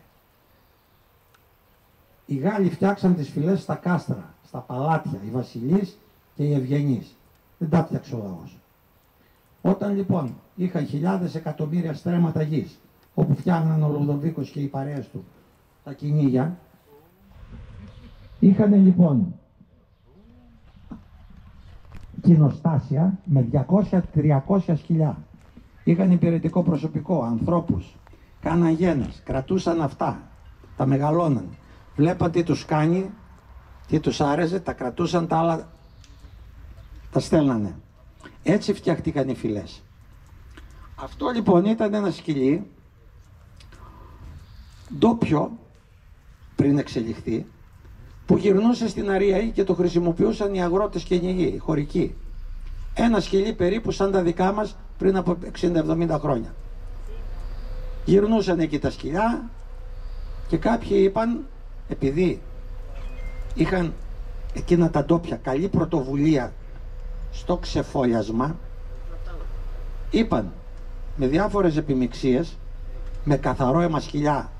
Οι Γάλλοι φτιάξαν τις φυλές στα κάστρα, στα παλάτια, οι βασιλείς και οι ευγενείς. Δεν τα φτιάξε ο λαός. Όταν λοιπόν είχαν χιλιάδες εκατομμύρια στρέμματα γης, όπου φτιάχναν ο Λουδοβίκος και οι παρέες του τα κυνήγια, είχαν λοιπόν κοινοστάσια με 200-300 σκυλιά. Είχαν υπηρετικό προσωπικό, ανθρώπους, κάναν γένες, κρατούσαν αυτά, τα μεγαλώναν. Βλέπαν τι τους κάνει, τι τους άρεσε, τα κρατούσαν, τα άλλα τα στέλνανε. Έτσι φτιάχτηκαν οι φυλές. Αυτό λοιπόν ήταν ένα σκυλί ντόπιο πριν εξελιχθεί, που γυρνούσε στην Αριαή και το χρησιμοποιούσαν οι αγρότες και οι χωρικοί. Ένα σκυλί περίπου σαν τα δικά μας πριν από 60-70 χρόνια. Γυρνούσαν εκεί τα σκυλιά και κάποιοι είπαν, επειδή είχαν εκείνα τα ντόπια καλή πρωτοβουλία στο ξεφόλιασμα, είπαν με διάφορες επιμιξίες, με καθαρό αίμα σκυλιά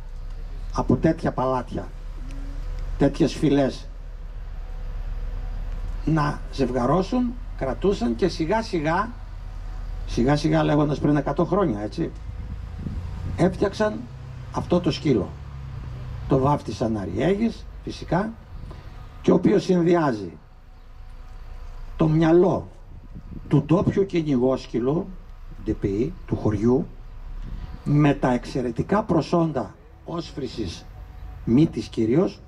από τέτοια παλάτια, τέτοιες φυλές, να ζευγαρώσουν, κρατούσαν και σιγά σιγά λέγοντας πριν 100 χρόνια, έτσι, έφτιαξαν αυτό το σκύλο. Το βάφτισαν Αριέγης, φυσικά, και ο οποίος συνδυάζει το μυαλό του ντόπιου κυνηγόσκυλου, DPI, του χωριού, με τα εξαιρετικά προσόντα όσφρησης μύτης κυρίως,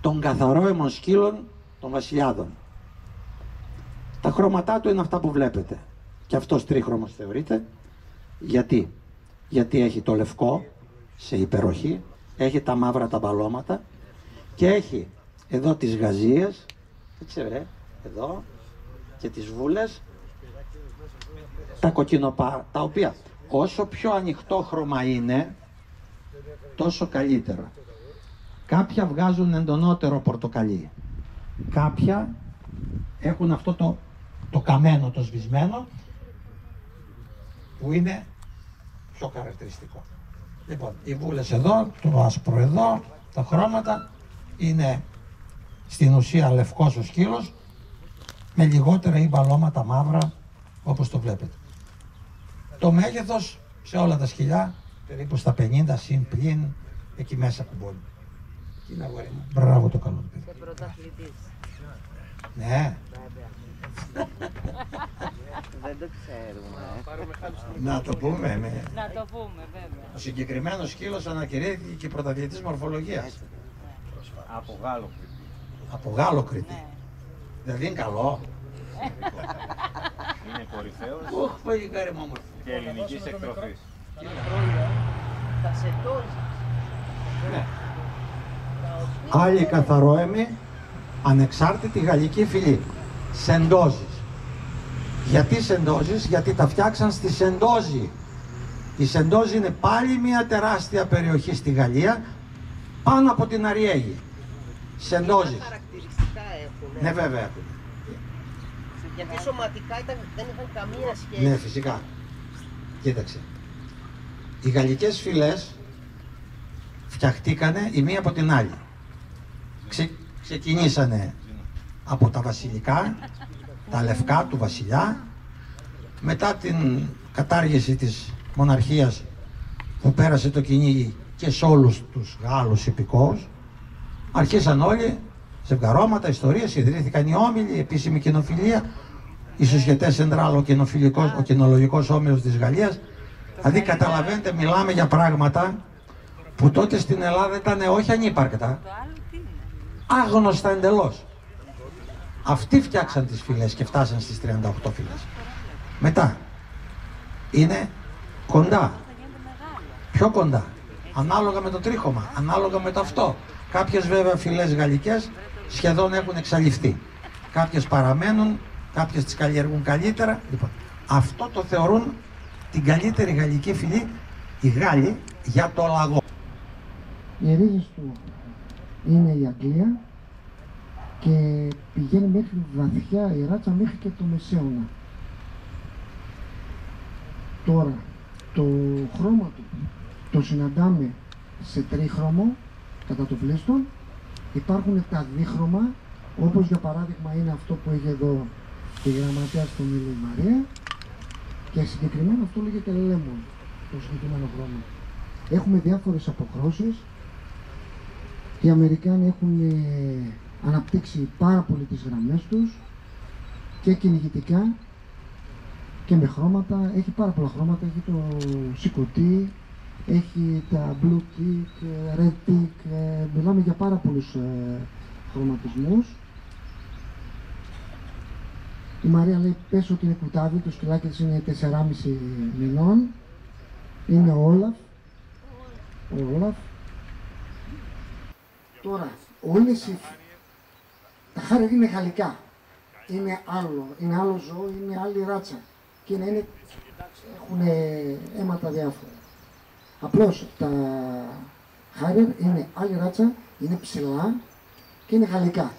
των καθαρόαιμων σκύλων των βασιλιάδων. Τα χρώματά του είναι αυτά που βλέπετε. Και αυτός τρίχρωμος θεωρείται. Γιατί έχει το λευκό σε υπεροχή, έχει τα μαύρα τα μπαλώματα και έχει εδώ τις γαζίες, έτσι εδώ, και τις βούλες, τα κοκκινοπά, τα οποία όσο πιο ανοιχτό χρώμα είναι, τόσο καλύτερα. Κάποια βγάζουν εντονότερο πορτοκαλί, κάποια έχουν αυτό το καμένο, το σβησμένο, που είναι πιο χαρακτηριστικό. Λοιπόν, οι βούλες εδώ, το άσπρο εδώ, τα χρώματα, είναι στην ουσία λευκός ο σκύλος, με λιγότερα ή μπαλώματα μαύρα, όπως το βλέπετε. Το μέγεθος σε όλα τα σκυλιά, περίπου στα 50 συν πλην, εκεί μέσα που μπορεί. Εκεί είναι αγόρι μου. Μπράβο το καλό παιδί. Και πρωταθλητής. Ναι. Δεν το ξέρουμε. Να το πούμε. Να το πούμε, βέβαια. Ο συγκεκριμένος σκύλος ανακηρύχθηκε και πρωταθλητής μορφολογίας. Από Γάλλο Κρήτη. Από Γάλλο Κρήτη. Δηλαδή είναι καλό. Είναι κορυφαίος. Ωχ, παλικάρι μου όμορφο. Και ελληνικής εκτροφής. Τα σετόζεις. Ναι. Άλλοι καθαρόαιμοι, ανεξάρτητη γαλλική φυλή. Σεντόζεις. Γιατί Σεντόζεις? Γιατί τα φτιάξαν στη Σεντόζη. Η Σεντόζη είναι πάλι μια τεράστια περιοχή στη Γαλλία, πάνω από την Αριέγη. Σεντόζεις. Χαρακτηριστικά έχουν. Ναι, βέβαια έχουν. Γιατί σωματικά δεν είχαν καμία σχέση. Ναι, φυσικά. Κοίταξε. Οι γαλλικές φυλές φτιαχτήκανε η μία από την άλλη. Ξεκινήσανε από τα βασιλικά, τα λευκά του βασιλιά, μετά την κατάργηση της μοναρχίας που πέρασε το κυνήγι και σε όλους τους Γάλλους υπηκόους, αρχίσαν όλοι ζευγαρώματα, ιστορίες, ιδρύθηκαν οι όμιλοι, η επίσημη κοινοφιλία, οι Société Centrale, ο κοινολογικός όμιλος της Γαλλίας. Δηλαδή καταλαβαίνετε, μιλάμε για πράγματα που τότε στην Ελλάδα ήταν όχι ανύπαρκτα, άγνωστα εντελώς. Αυτοί φτιάξαν τις φυλές και φτάσαν στις 38 φυλές. Μετά είναι κοντά, πιο κοντά, ανάλογα με το τρίχωμα, ανάλογα με το αυτό. Κάποιες βέβαια φυλές γαλλικές σχεδόν έχουν εξαλειφθεί. Κάποιες παραμένουν, κάποιες τις καλλιεργούν καλύτερα. Λοιπόν, αυτό το θεωρούν την καλύτερη γαλλική φυλή οι Γάλλοι για το λαγό. Οι ρίζες του είναι η Αγγλία και πηγαίνει μέχρι βαθιά η ράτσα, μέχρι και το Μεσαίωνα. Τώρα, το χρώμα του το συναντάμε σε τρίχρωμο κατά το πλήστον. Υπάρχουν τα δίχρωμα, όπως για παράδειγμα είναι αυτό που έχει εδώ τη γραμματέα στο Μήλο η Μαρία, και συγκεκριμένα αυτό λέγεται lemon, το συγκεκριμένο χρώμα. Έχουμε διάφορες αποχρώσεις. Οι Αμερικάνοι έχουν αναπτύξει πάρα πολύ τις γραμμές τους και κυνηγητικά και με χρώματα. Έχει πάρα πολλά χρώματα, έχει το σηκωτή, έχει τα blue tick, red tick, μιλάμε για πάρα πολλούς χρωματισμούς. Η Μαρία λέει πες ότι είναι κουτάβι, το σκυλάκι της είναι 4,5 μηνών, είναι ο Όλαφ. Τώρα, όλες τα χάρη είναι γαλλικά, είναι άλλο ζώο, είναι άλλη ράτσα και έχουν αίματα διάφορα. Απλώς τα χάρη είναι άλλη ράτσα, είναι ψηλά και είναι γαλλικά.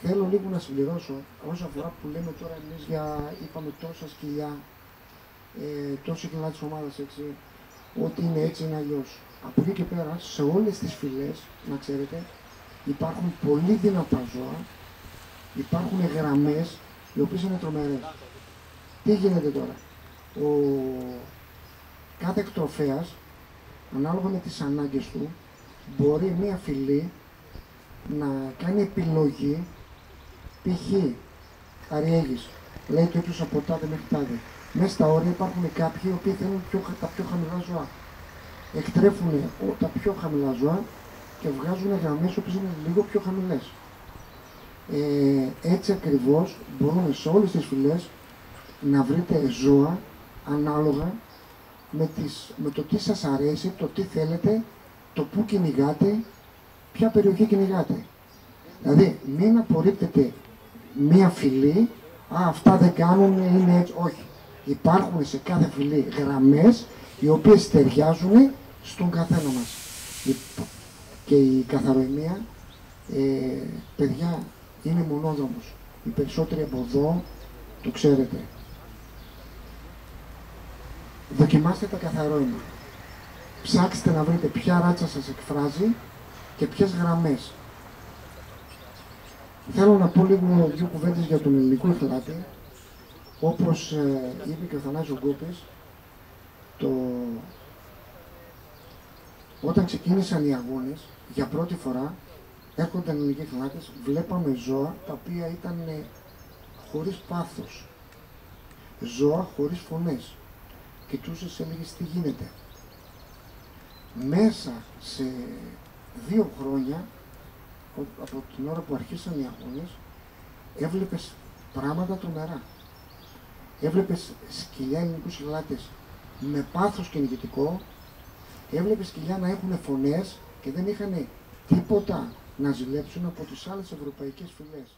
Θέλω λίγο να συμπληρώσω όσον αφορά που λέμε τώρα εμείς για, είπαμε, τόσα σκυλιά, τόση κιλά της ομάδας, έτσι, ότι είναι έτσι, είναι αλλιώς. Από εκεί και πέρα, σε όλες τις φυλές, να ξέρετε, υπάρχουν πολύ δυνατά ζώα, υπάρχουν γραμμές οι οποίες είναι τρομερές. Τι γίνεται τώρα? Κάθε εκτροφέας, ανάλογα με τις ανάγκες του, μπορεί μία φυλή να κάνει επιλογή, π.χ. Αριέγης, λέει το ύψος από τάδε μέχρι τάδε. Μέσα στα όρια υπάρχουν κάποιοι οι οποίοι θέλουν τα πιο χαμηλά ζώα. Εκτρέφουν τα πιο χαμηλά ζώα και βγάζουν γραμμές που είναι λίγο πιο χαμηλές. Έτσι ακριβώς μπορούν σε όλες τις φυλές να βρείτε ζώα ανάλογα με το τι σας αρέσει, το τι θέλετε, το που κυνηγάτε, ποια περιοχή κυνηγάτε. Δηλαδή, μην απορρίπτετε μία φυλή, αυτά δεν κάνουν, είναι έτσι. Όχι. Υπάρχουν σε κάθε φυλή γραμμές οι οποίες ταιριάζουν στον καθένα μας. Και η καθαροημία, παιδιά, είναι μονόδρομος. Οι περισσότεροι από εδώ το ξέρετε. Δοκιμάστε τα καθαρόιμα. Ψάξτε να βρείτε ποια ράτσα σας εκφράζει και ποιες γραμμές. Θέλω να πω λίγο δύο κουβέντες για τον ελληνικό εχλάτη. Όπως είπε και ο Θανάσης Γκόπης, όταν ξεκίνησαν οι αγώνες, για πρώτη φορά έρχονταν ελληνικοί εχλάτες, βλέπαμε ζώα τα οποία ήταν χωρίς πάθος. Ζώα χωρίς φωνές. Κοιτούσες, έλεγες τι γίνεται. Μέσα σε 2 χρόνια, από την ώρα που αρχίσαν οι αγώνες, έβλεπες πράγματα τρομερά. Έβλεπες σκυλιά ελληνικούς εχλάτες με πάθος κυνηγητικό, έβλεπες σκυλιά να έχουν φωνές και δεν είχαν τίποτα να ζηλέψουν από τις άλλες ευρωπαϊκές φυλές.